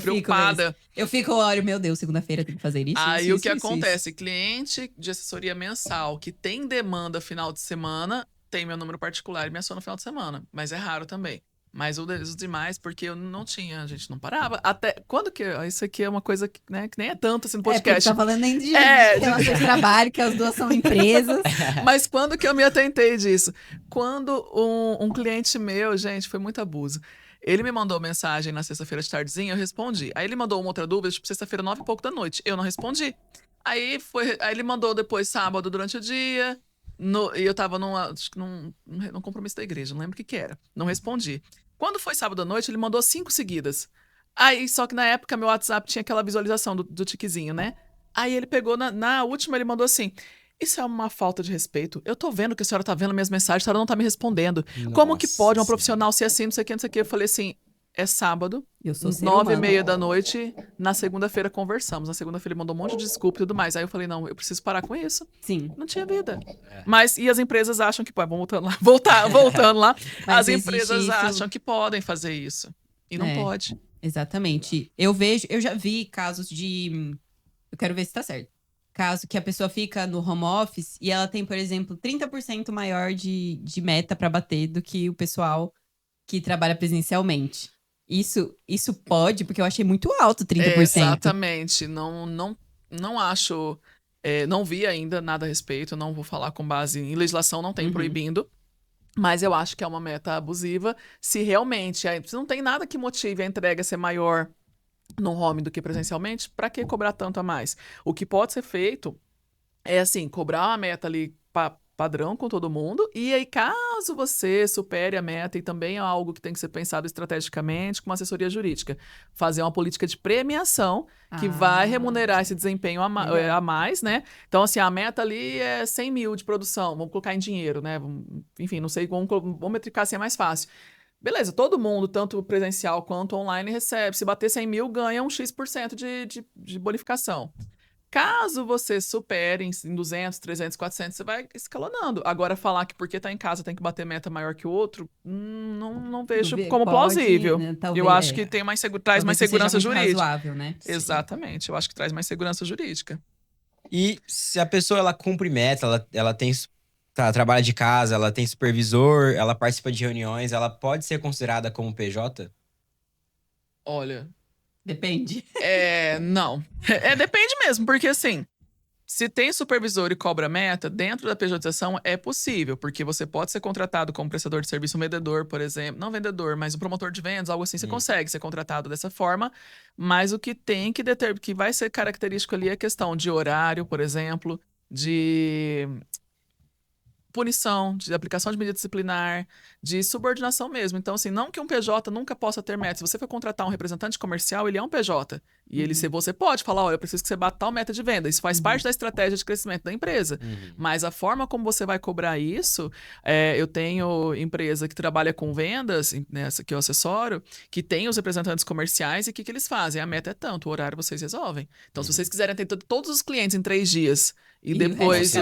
preocupada. Eu olho, meu Deus, segunda-feira tem que fazer isso. Aí o que acontece? Cliente de assessoria mensal que tem demanda final de semana, tem meu número particular e me aciona no final de semana. Mas é raro também. Mas os demais, porque eu não tinha, a gente não parava. Até quando que... Isso aqui é uma coisa que, né, que nem é tanto assim no podcast. Tá falando nem de relações de trabalho, que as duas são empresas. Mas quando que eu me atentei disso? Quando um cliente meu, gente, foi muito abuso. Ele me mandou mensagem na sexta-feira de tardezinha, eu respondi. Aí ele mandou uma outra dúvida, tipo, sexta-feira, 9h e pouco da noite. Eu não respondi. Aí ele mandou depois sábado durante o dia... E eu tava num compromisso da igreja, não lembro o que era. Não respondi. Quando foi sábado à noite, ele mandou 5 seguidas. Aí, só que na época, meu WhatsApp tinha aquela visualização do tiquezinho, né? Aí ele pegou, na última, ele mandou assim... Isso é uma falta de respeito. Eu tô vendo que a senhora tá vendo minhas mensagens, a senhora não tá me respondendo. Nossa, como que pode uma profissional ser assim, não sei o que, não sei o que? Eu falei assim... É sábado, 9h30 da noite, na segunda-feira conversamos. Na segunda-feira ele mandou um monte de desculpa e tudo mais. Aí eu falei, não, eu preciso parar com isso. Sim. Não tinha vida. Mas, e as empresas acham que pode, voltando lá, as empresas acham que podem fazer isso. E não pode. Exatamente. Eu já vi casos de... Eu quero ver se tá certo. Caso que a pessoa fica no home office e ela tem, por exemplo, 30% maior de meta para bater do que o pessoal que trabalha presencialmente. Isso pode, porque eu achei muito alto 30%. Exatamente. Não acho... não vi ainda nada a respeito. Não vou falar com base em legislação, não tem proibindo. Mas eu acho que é uma meta abusiva. Se realmente... Se não tem nada que motive a entrega a ser maior no home do que presencialmente, para que cobrar tanto a mais? O que pode ser feito é, assim, cobrar uma meta ali padrão com todo mundo, e aí caso você supere a meta, e também é algo que tem que ser pensado estrategicamente com uma assessoria jurídica, fazer uma política de premiação que vai remunerar esse desempenho a mais, né? Então, assim, a meta ali é 100 mil de produção, vamos colocar em dinheiro, né? Enfim, não sei, vamos metricar assim, é mais fácil. Beleza, todo mundo, tanto presencial quanto online, recebe. Se bater 100 mil, ganha um X% de bonificação. Caso você supere em 200, 300, 400, você vai escalonando. Agora, falar que porque tá em casa tem que bater meta maior que o outro, não vejo como plausível. Né? Eu acho que tem traz mais segurança jurídica. Razoável, né? Exatamente, eu acho que traz mais segurança jurídica. E se a pessoa ela cumpre meta, ela tem trabalha de casa, ela tem supervisor, ela participa de reuniões, ela pode ser considerada como PJ? Olha... Depende. Não. Depende mesmo, porque assim, se tem supervisor e cobra meta, dentro da pejotização é possível, porque você pode ser contratado como prestador de serviço, um vendedor, por exemplo. Não vendedor, mas um promotor de vendas, algo assim, você consegue ser contratado dessa forma, mas o que tem que vai ser característico ali é a questão de horário, por exemplo, de punição, de aplicação de medida disciplinar, de subordinação mesmo. Então, assim, não que um PJ nunca possa ter meta. Se você for contratar um representante comercial, ele é um PJ. E você pode falar, olha, eu preciso que você bata tal meta de venda. Isso faz parte da estratégia de crescimento da empresa. Mas a forma como você vai cobrar isso, eu tenho empresa que trabalha com vendas, nessa que eu assessoro, que tem os representantes comerciais e o que eles fazem? A meta é tanto, o horário vocês resolvem. Então, se vocês quiserem ter todos os clientes em 3 dias e depois...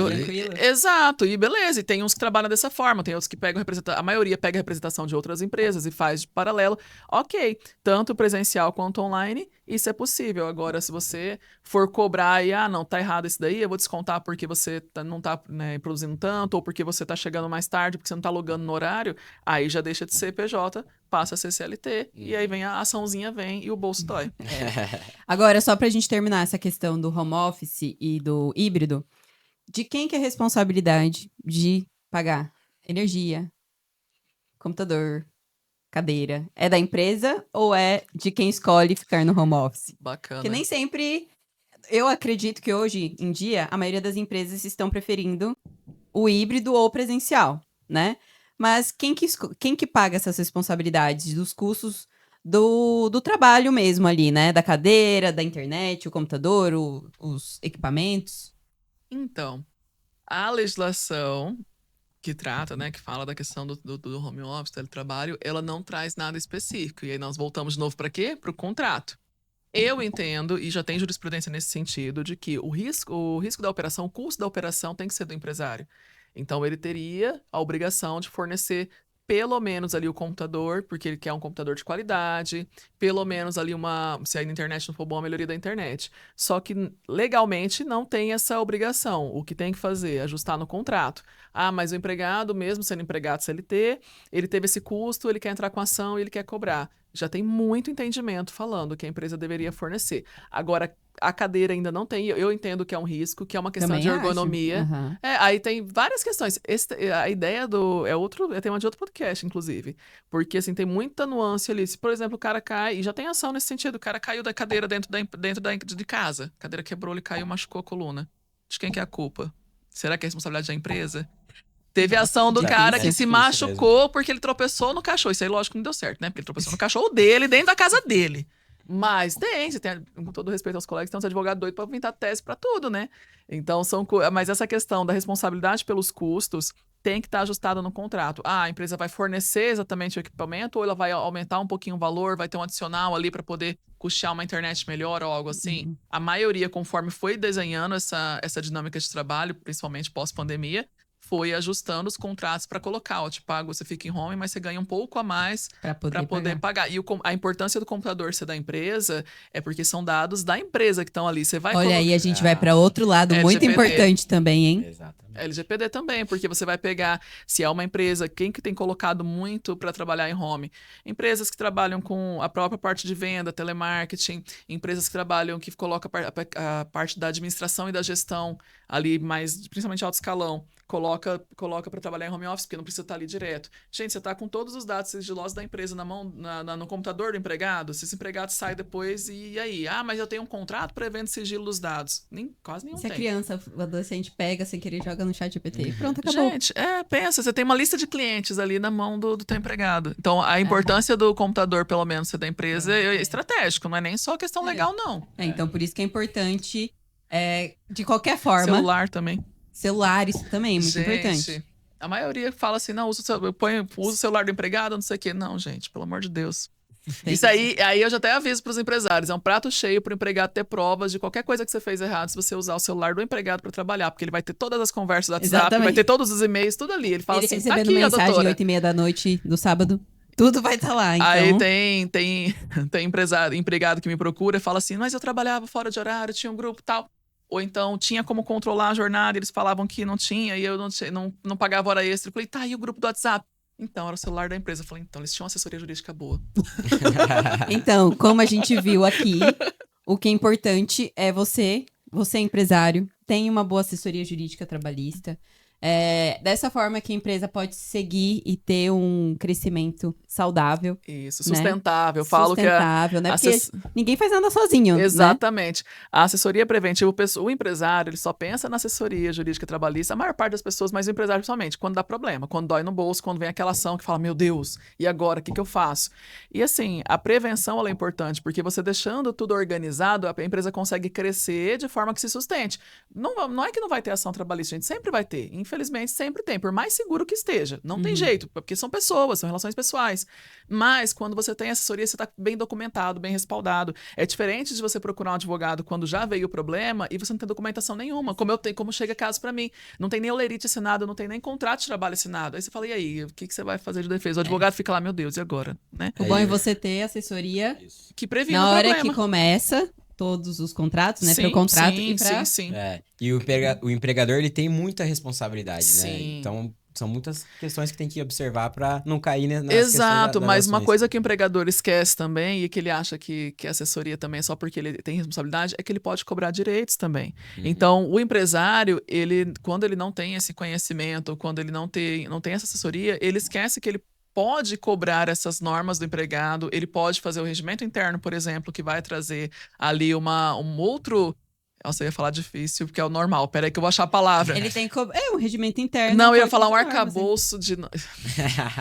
Exato, e beleza. E tem uns que trabalham dessa forma, tem outros que pegam a maioria pega representação de outras empresas e faz de paralelo. Ok, tanto presencial quanto online, isso é possível. Agora, se você for cobrar e, não, tá errado isso daí, eu vou descontar porque você não tá produzindo tanto, ou porque você tá chegando mais tarde, porque você não tá logando no horário, aí já deixa de ser PJ, passa a ser CLT, e aí vem a açãozinha e o bolso dói. Agora, só pra gente terminar essa questão do home office e do híbrido, de quem que é a responsabilidade de pagar energia, computador, cadeira? É da empresa ou é de quem escolhe ficar no home office? Bacana. Porque nem sempre... Eu acredito que hoje em dia, a maioria das empresas estão preferindo o híbrido ou presencial, né? Mas quem que paga essas responsabilidades dos custos do trabalho mesmo ali, né? Da cadeira, da internet, o computador, os equipamentos? Então, a legislação que trata, né, que fala da questão do home office, teletrabalho, ela não traz nada específico. E aí nós voltamos de novo para quê? Para o contrato. Eu entendo, e já tem jurisprudência nesse sentido, de que o risco da operação, o custo da operação tem que ser do empresário. Então, ele teria a obrigação de fornecer pelo menos ali o computador, porque ele quer um computador de qualidade, pelo menos ali se a internet não for boa, a melhoria da internet. Só que legalmente não tem essa obrigação. O que tem que fazer é ajustar no contrato. Mas o empregado, mesmo sendo empregado CLT, ele teve esse custo, ele quer entrar com ação e ele quer cobrar. Já tem muito entendimento falando que a empresa deveria fornecer. Agora, a cadeira ainda não tem. Eu entendo que é um risco, que é uma questão Também de ergonomia. Uhum. Aí tem várias questões. A ideia é tema de outro podcast, inclusive. Porque, assim, tem muita nuance ali. Se, por exemplo, o cara cai, e já tem ação nesse sentido, o cara caiu da cadeira dentro de casa. A cadeira quebrou, ele caiu, machucou a coluna. De quem que é a culpa? Será que é a responsabilidade da empresa? Teve a ação do cara que se machucou porque ele tropeçou no cachorro. Isso aí, lógico, que não deu certo, né? Porque ele tropeçou no cachorro dele, dentro da casa dele. Mas você tem, com todo respeito aos colegas, tem uns advogados doidos para inventar tese para tudo, né? Então, mas essa questão da responsabilidade pelos custos tem que estar ajustada no contrato. A empresa vai fornecer exatamente o equipamento ou ela vai aumentar um pouquinho o valor, vai ter um adicional ali para poder custear uma internet melhor ou algo assim. A maioria, conforme foi desenhando essa dinâmica de trabalho, principalmente pós-pandemia, foi ajustando os contratos para colocar, te pago, você fica em home, mas você ganha um pouco a mais para poder pagar. E a importância do computador ser da empresa é porque são dados da empresa que estão ali. Você vai Olha, aí a gente vai para outro lado muito importante também, hein? Exatamente. LGPD também, porque você vai pegar, se é uma empresa, quem que tem colocado muito para trabalhar em home? Empresas que trabalham com a própria parte de venda, telemarketing, empresas que colocam a parte da administração e da gestão ali, mais principalmente alto escalão. Coloca para trabalhar em home office, porque não precisa estar ali direto. Gente, você está com todos os dados sigilosos da empresa na mão, no computador do empregado. Se esse empregado sai depois, e aí? Mas eu tenho um contrato prevendo sigilo dos dados. Quase nenhum tem. Se a criança, o adolescente pega sem querer, joga no chat GPT. Pronto, acabou. Gente, pensa, você tem uma lista de clientes ali na mão do teu empregado. Então, a importância do computador, pelo menos, ser da empresa, é estratégico. Não é nem só questão legal, não. Então, por isso que é importante, de qualquer forma... Celular também. Celular, isso também é muito importante. A maioria fala assim, não, usa o celular do empregado, não sei o quê. Não, gente, pelo amor de Deus. Isso aí eu já até aviso para os empresários. É um prato cheio para o empregado ter provas de qualquer coisa que você fez errado se você usar o celular do empregado para trabalhar. Porque ele vai ter todas as conversas do WhatsApp, vai ter todos os e-mails, tudo ali. Ele fala assim, recebendo mensagem 8h30 da noite do sábado, tudo vai estar lá. Então... Aí tem empregado que me procura e fala assim, mas eu trabalhava fora de horário, tinha um grupo e tal. Ou então, tinha como controlar a jornada, eles falavam que não tinha, e eu não pagava hora extra. Eu falei, tá, e o grupo do WhatsApp? Então, era o celular da empresa. Eu falei, então, eles tinham uma assessoria jurídica boa. Então, como a gente viu aqui, o que é importante é você empresário, tem uma boa assessoria jurídica trabalhista. Dessa forma que a empresa pode seguir e ter um crescimento saudável. Isso, sustentável. Eu falo sustentável, que né? Porque ninguém faz nada sozinho. Exatamente. Né? A assessoria preventiva, o empresário, ele só pensa na assessoria jurídica e trabalhista, a maior parte das pessoas, mas o empresário principalmente, quando dá problema, quando dói no bolso, quando vem aquela ação que fala, meu Deus, e agora, o que eu faço? E assim, a prevenção ela é importante, porque você deixando tudo organizado, a empresa consegue crescer de forma que se sustente. Não é que não vai ter ação trabalhista, a gente sempre vai ter. Infelizmente, sempre tem, por mais seguro que esteja. Não tem jeito, porque são pessoas, são relações pessoais. Mas, quando você tem assessoria, você está bem documentado, bem respaldado. É diferente de você procurar um advogado quando já veio o problema e você não tem documentação nenhuma. Como chega caso para mim. Não tem nem olerite assinado, não tem nem contrato de trabalho assinado. Aí você fala, e aí, o que você vai fazer de defesa? O advogado fica lá, meu Deus, e agora? Né? O bom é você ter assessoria que previne na o hora problema. que começa todos os contratos, né? Sim, para o contrato sim, e para... sim. E o empregador, ele tem muita responsabilidade, né? Sim. Então, são muitas questões que tem que observar para não cair nas Exato, das mas uma ações. coisa que o empregador esquece também e que ele acha que a assessoria também é só porque ele tem responsabilidade, é que ele pode cobrar direitos também. Então, o empresário, quando ele não tem esse conhecimento, quando ele não tem essa assessoria, ele esquece que ele pode cobrar essas normas do empregado, ele pode fazer o regimento interno, por exemplo, que vai trazer ali um outro... Nossa, eu ia falar difícil, porque é o normal. Peraí que eu vou achar a palavra. Ele tem um regimento interno. Não, eu ia falar um arcabouço de...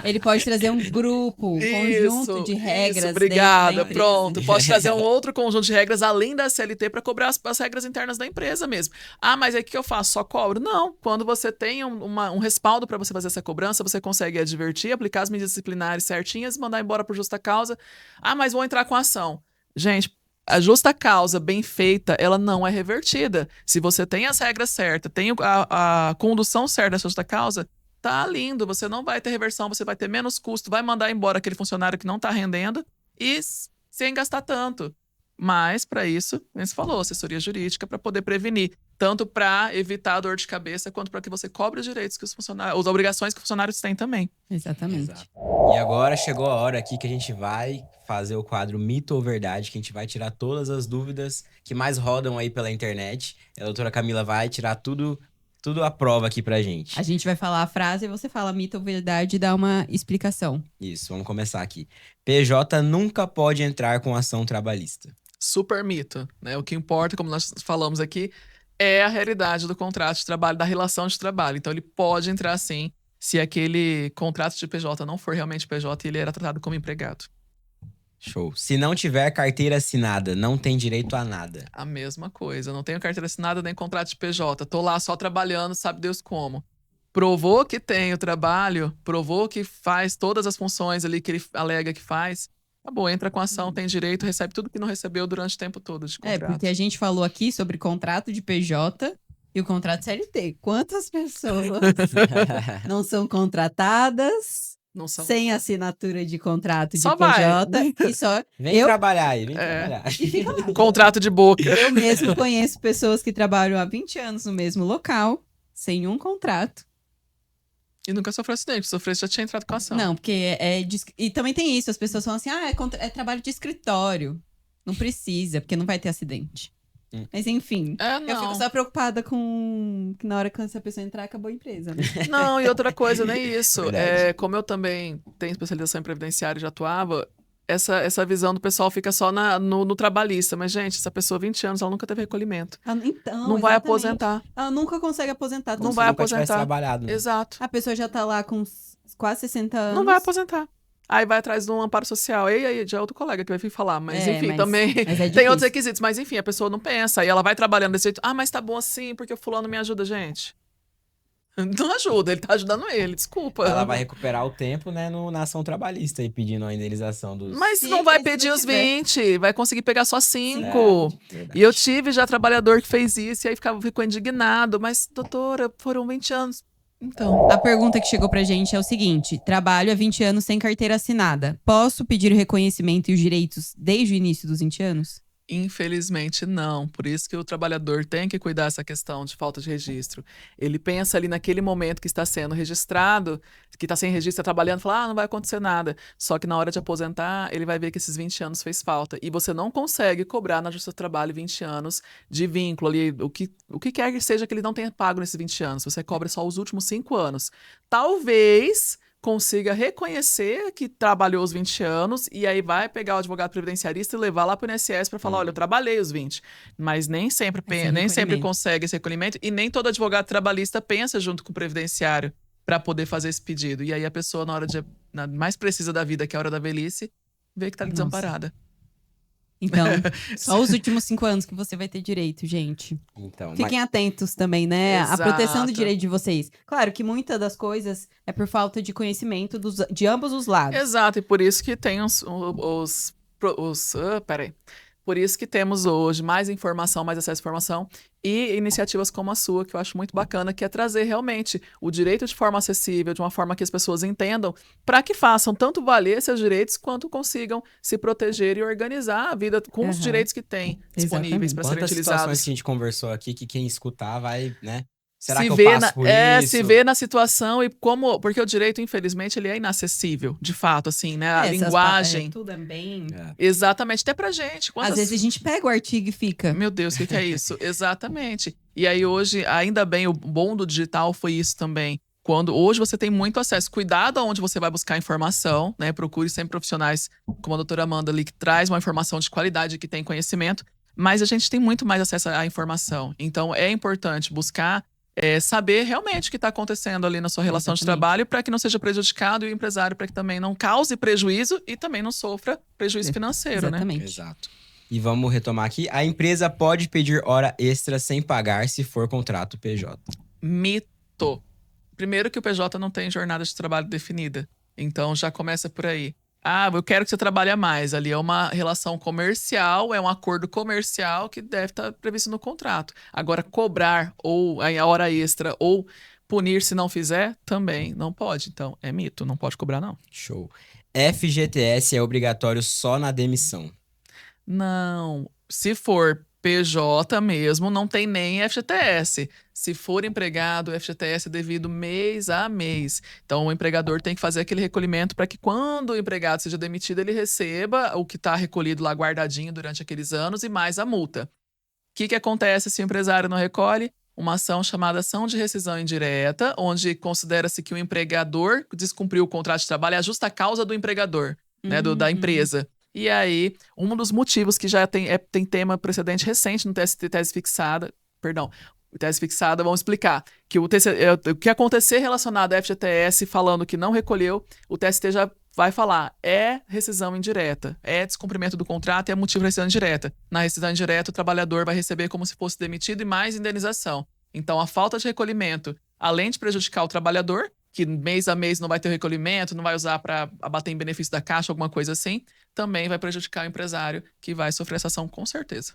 Ele pode trazer um grupo, um conjunto de regras. Isso, obrigada, pronto. Pode trazer um outro conjunto de regras, além da CLT, para cobrar as regras internas da empresa mesmo. Ah, mas aí o que eu faço? Só cobro? Não. Quando você tem um respaldo para você fazer essa cobrança, você consegue advertir, aplicar as medidas disciplinares certinhas e mandar embora por justa causa. Ah, mas vou entrar com ação. Gente, a justa causa bem feita, ela não é revertida. Se você tem as regras certas, tem a condução certa dessa justa causa, tá lindo. Você não vai ter reversão, você vai ter menos custo, vai mandar embora aquele funcionário que não tá rendendo e sem gastar tanto. Mas, para isso, como você falou, assessoria jurídica para poder prevenir. Tanto para evitar a dor de cabeça, quanto para que você cobre os direitos que os funcionários, as obrigações que os funcionários têm também. Exatamente. Exato. E agora chegou a hora aqui que a gente vai fazer o quadro Mito ou Verdade, que a gente vai tirar todas as dúvidas que mais rodam aí pela internet. A doutora Camila vai tirar tudo à prova aqui pra gente. A gente vai falar a frase e você fala mito ou verdade e dá uma explicação. Isso, vamos começar aqui. PJ nunca pode entrar com ação trabalhista. Super mito, né? O que importa, como nós falamos aqui, é a realidade do contrato de trabalho, da relação de trabalho. Então, ele pode entrar sim, se aquele contrato de PJ não for realmente PJ e ele era tratado como empregado. Show. Se não tiver carteira assinada, não tem direito a nada. A mesma coisa. Não tenho carteira assinada nem contrato de PJ. Tô lá só trabalhando, sabe Deus como. Provou que tem o trabalho, provou que faz todas as funções ali que ele alega que faz. Acabou, entra com ação, tem direito, recebe tudo que não recebeu durante o tempo todo de contrato. Porque a gente falou aqui sobre contrato de PJ e o contrato CLT. Quantas pessoas não são contratadas, não são... sem assinatura de contrato só de PJ vai. e só... Vem trabalhar aí, vem trabalhar. E fica lá. Contrato de boca. Eu mesmo conheço pessoas que trabalham há 20 anos no mesmo local, sem um contrato. E nunca sofreu acidente. Se sofresse, já tinha entrado com ação. Não, porque E também tem isso, as pessoas falam assim, é trabalho de escritório. Não precisa, porque não vai ter acidente. Mas enfim, eu fico só preocupada com que na hora que essa pessoa entrar, acabou a empresa, né? Não, e outra coisa, nem isso. Como eu também tenho especialização em previdenciário e já atuava, essa visão do pessoal fica só no trabalhista. Mas, gente, essa pessoa, 20 anos, ela nunca teve recolhimento. Então, não vai aposentar. Ela nunca consegue aposentar. Não vai aposentar. Trabalhado, né? Exato. A pessoa já tá lá com quase 60 anos. Não vai aposentar. Aí vai atrás de um amparo social. E aí, já é outro colega que vai vir falar. Mas, enfim, também tem outros requisitos. Mas, enfim, a pessoa não pensa. Aí ela vai trabalhando desse jeito. Mas tá bom assim, porque o fulano me ajuda, gente. Não ajuda, ele tá ajudando ele, desculpa. Ela vai recuperar o tempo, né, na ação trabalhista e pedindo a indenização dos... Mas não vai pedir os 20, vai conseguir pegar só 5. Verdade. E eu tive já trabalhador que fez isso e aí ficou indignado. Mas, doutora, foram 20 anos. Então. A pergunta que chegou pra gente é o seguinte: trabalho há 20 anos sem carteira assinada. Posso pedir o reconhecimento e os direitos desde o início dos 20 anos? Infelizmente, não. Por isso que o trabalhador tem que cuidar dessa questão de falta de registro. Ele pensa ali naquele momento que está sendo registrado, que está sem registro, está trabalhando, fala, não vai acontecer nada. Só que na hora de aposentar, ele vai ver que esses 20 anos fez falta. E você não consegue cobrar na Justiça do Trabalho 20 anos de vínculo ali, o que quer que seja que ele não tenha pago nesses 20 anos. Você cobra só os últimos 5 anos. Talvez consiga reconhecer que trabalhou os 20 anos e aí vai pegar o advogado previdenciarista e levar lá para o INSS para falar, olha, eu trabalhei os 20. Mas nem sempre consegue esse recolhimento e nem todo advogado trabalhista pensa junto com o previdenciário para poder fazer esse pedido. E aí a pessoa, na mais precisa da vida, que é a hora da velhice, vê que tá desamparada. Então, só os últimos 5 anos que você vai ter direito, gente. Então, Fiquem atentos também, né? Exato. A proteção do direito de vocês. Claro que muitas das coisas é por falta de conhecimento de ambos os lados. Exato, e por isso que tem Por isso que temos hoje mais informação, mais acesso à informação e iniciativas como a sua, que eu acho muito bacana, que é trazer realmente o direito de forma acessível, de uma forma que as pessoas entendam, para que façam tanto valer seus direitos, quanto consigam se proteger e organizar a vida com os direitos que têm disponíveis para serem quantas utilizados. situações que a gente conversou aqui, que quem escutar vai, né? Será se que eu vê passo por isso? Se vê na situação e como... Porque o direito, infelizmente, ele é inacessível, de fato, assim, né? A linguagem... Tudo é bem... Exatamente, até pra gente. Às vezes a gente pega o artigo e fica... Meu Deus, o que é isso? Exatamente. E aí hoje, ainda bem, o bom do digital foi isso também. Hoje você tem muito acesso. Cuidado aonde você vai buscar informação, né? Procure sempre profissionais, como a doutora Amanda ali, que traz uma informação de qualidade, que tem conhecimento. Mas a gente tem muito mais acesso à informação. Então, é importante buscar... saber realmente o que está acontecendo ali na sua relação de trabalho para que não seja prejudicado e o empresário para que também não cause prejuízo e também não sofra prejuízo financeiro, Exatamente. né? Exato. E vamos retomar aqui. A empresa pode pedir hora extra sem pagar se for contrato PJ. Mito. Primeiro que o PJ não tem jornada de trabalho definida. Então já começa por aí. Ah, eu quero que você trabalhe mais. Ali é uma relação comercial, é um acordo comercial que deve estar previsto no contrato. Agora, cobrar ou a hora extra ou punir se não fizer, também não pode. Então, é mito, não pode cobrar, não. Show. FGTS é obrigatório só na demissão. Não. Se for PJ mesmo, não tem nem FGTS. Se for empregado, o FGTS é devido mês a mês. Então, o empregador tem que fazer aquele recolhimento para que quando o empregado seja demitido, ele receba o que está recolhido lá guardadinho durante aqueles anos e mais a multa. O que acontece se o empresário não recolhe? Uma ação chamada ação de rescisão indireta, onde considera-se que o empregador descumpriu o contrato de trabalho, é a justa causa do empregador, né, da empresa. E aí, um dos motivos que já tem tema precedente recente no tese fixada, vamos explicar, que o que acontecer relacionado à FGTS falando que não recolheu, o TST já vai falar, é rescisão indireta, é descumprimento do contrato e é motivo de rescisão indireta. Na rescisão indireta, o trabalhador vai receber como se fosse demitido e mais indenização. Então, a falta de recolhimento, além de prejudicar o trabalhador, que mês a mês não vai ter recolhimento, não vai usar para abater em benefício da caixa, alguma coisa assim, também vai prejudicar o empresário, que vai sofrer essa ação com certeza.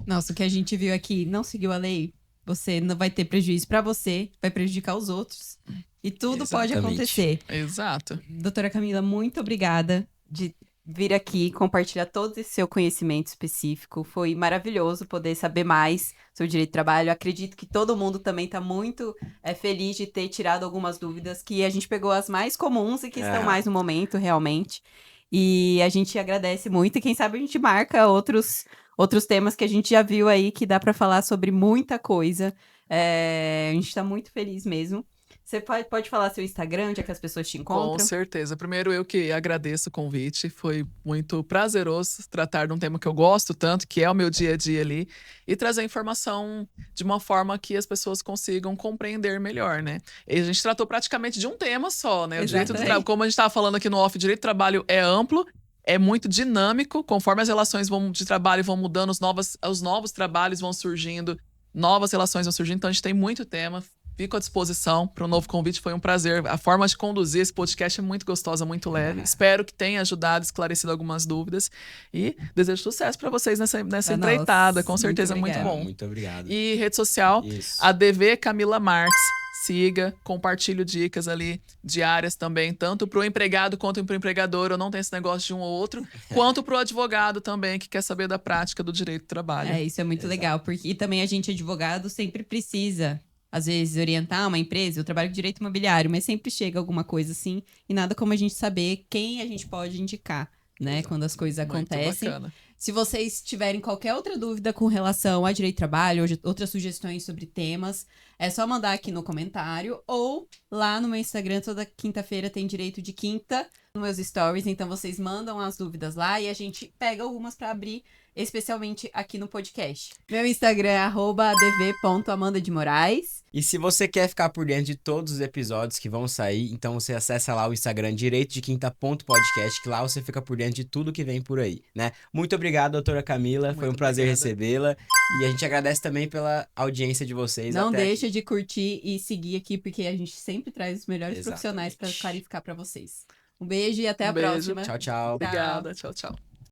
Nossa, o que a gente viu aqui, não seguiu a lei, você não vai ter prejuízo para você, vai prejudicar os outros. E tudo pode acontecer. Exato. Doutora Camila, muito obrigada de vir aqui compartilhar todo esse seu conhecimento específico. Foi maravilhoso poder saber mais sobre o direito do trabalho. Eu acredito que todo mundo também está muito feliz de ter tirado algumas dúvidas, que a gente pegou as mais comuns e que estão mais no momento, realmente. E a gente agradece muito e quem sabe a gente marca outros temas que a gente já viu aí, que dá para falar sobre muita coisa. A gente está muito feliz mesmo. Você pode falar seu Instagram, onde é que as pessoas te encontram? Com certeza. Primeiro, eu que agradeço o convite. Foi muito prazeroso tratar de um tema que eu gosto tanto, que é o meu dia a dia ali, e trazer informação de uma forma que as pessoas consigam compreender melhor, né? E a gente tratou praticamente de um tema só, né? O direito do trabalho, como a gente estava falando aqui no off, o direito do trabalho é amplo, é muito dinâmico, conforme as relações de trabalho vão mudando, os novos trabalhos vão surgindo, novas relações vão surgindo, então a gente tem muito tema. Fico à disposição para um novo convite, foi um prazer. A forma de conduzir esse podcast é muito gostosa, muito leve. Espero que tenha ajudado, esclarecido algumas dúvidas. E desejo sucesso para vocês nessa empreitada, com certeza muito bom. Muito obrigado. E rede social, Isso. ADV Camila Marques. siga, compartilho dicas ali diárias também, tanto para o empregado quanto para o empregador. Eu não tenho esse negócio de um ou outro, quanto para o advogado também, que quer saber da prática do direito do trabalho. Isso é muito legal, porque e também a gente, advogado, sempre precisa, às vezes, orientar uma empresa. Eu trabalho com direito imobiliário, mas sempre chega alguma coisa assim, e nada como a gente saber quem a gente pode indicar, né, quando as coisas acontecem. Bacana. Se vocês tiverem qualquer outra dúvida com relação a direito do trabalho, ou outras sugestões sobre temas, é só mandar aqui no comentário ou lá no meu Instagram. Toda quinta-feira tem direito de quinta nos meus stories, então vocês mandam as dúvidas lá e a gente pega algumas para abrir, especialmente aqui no podcast. Meu Instagram é @adv.amandademoraes. E se você quer ficar por dentro de todos os episódios que vão sair, então você acessa lá o Instagram direitodequinta.podcast, que lá você fica por dentro de tudo que vem por aí, né? Muito obrigado, doutora Camila. Foi um prazer recebê-la. E a gente agradece também pela audiência de vocês. Não até deixa aqui. de curtir e seguir aqui, porque a gente sempre traz os melhores Exatamente. profissionais para clarificar para vocês. Um beijo e até a beijo. próxima. Tchau, tchau. Obrigada. Tchau, tchau.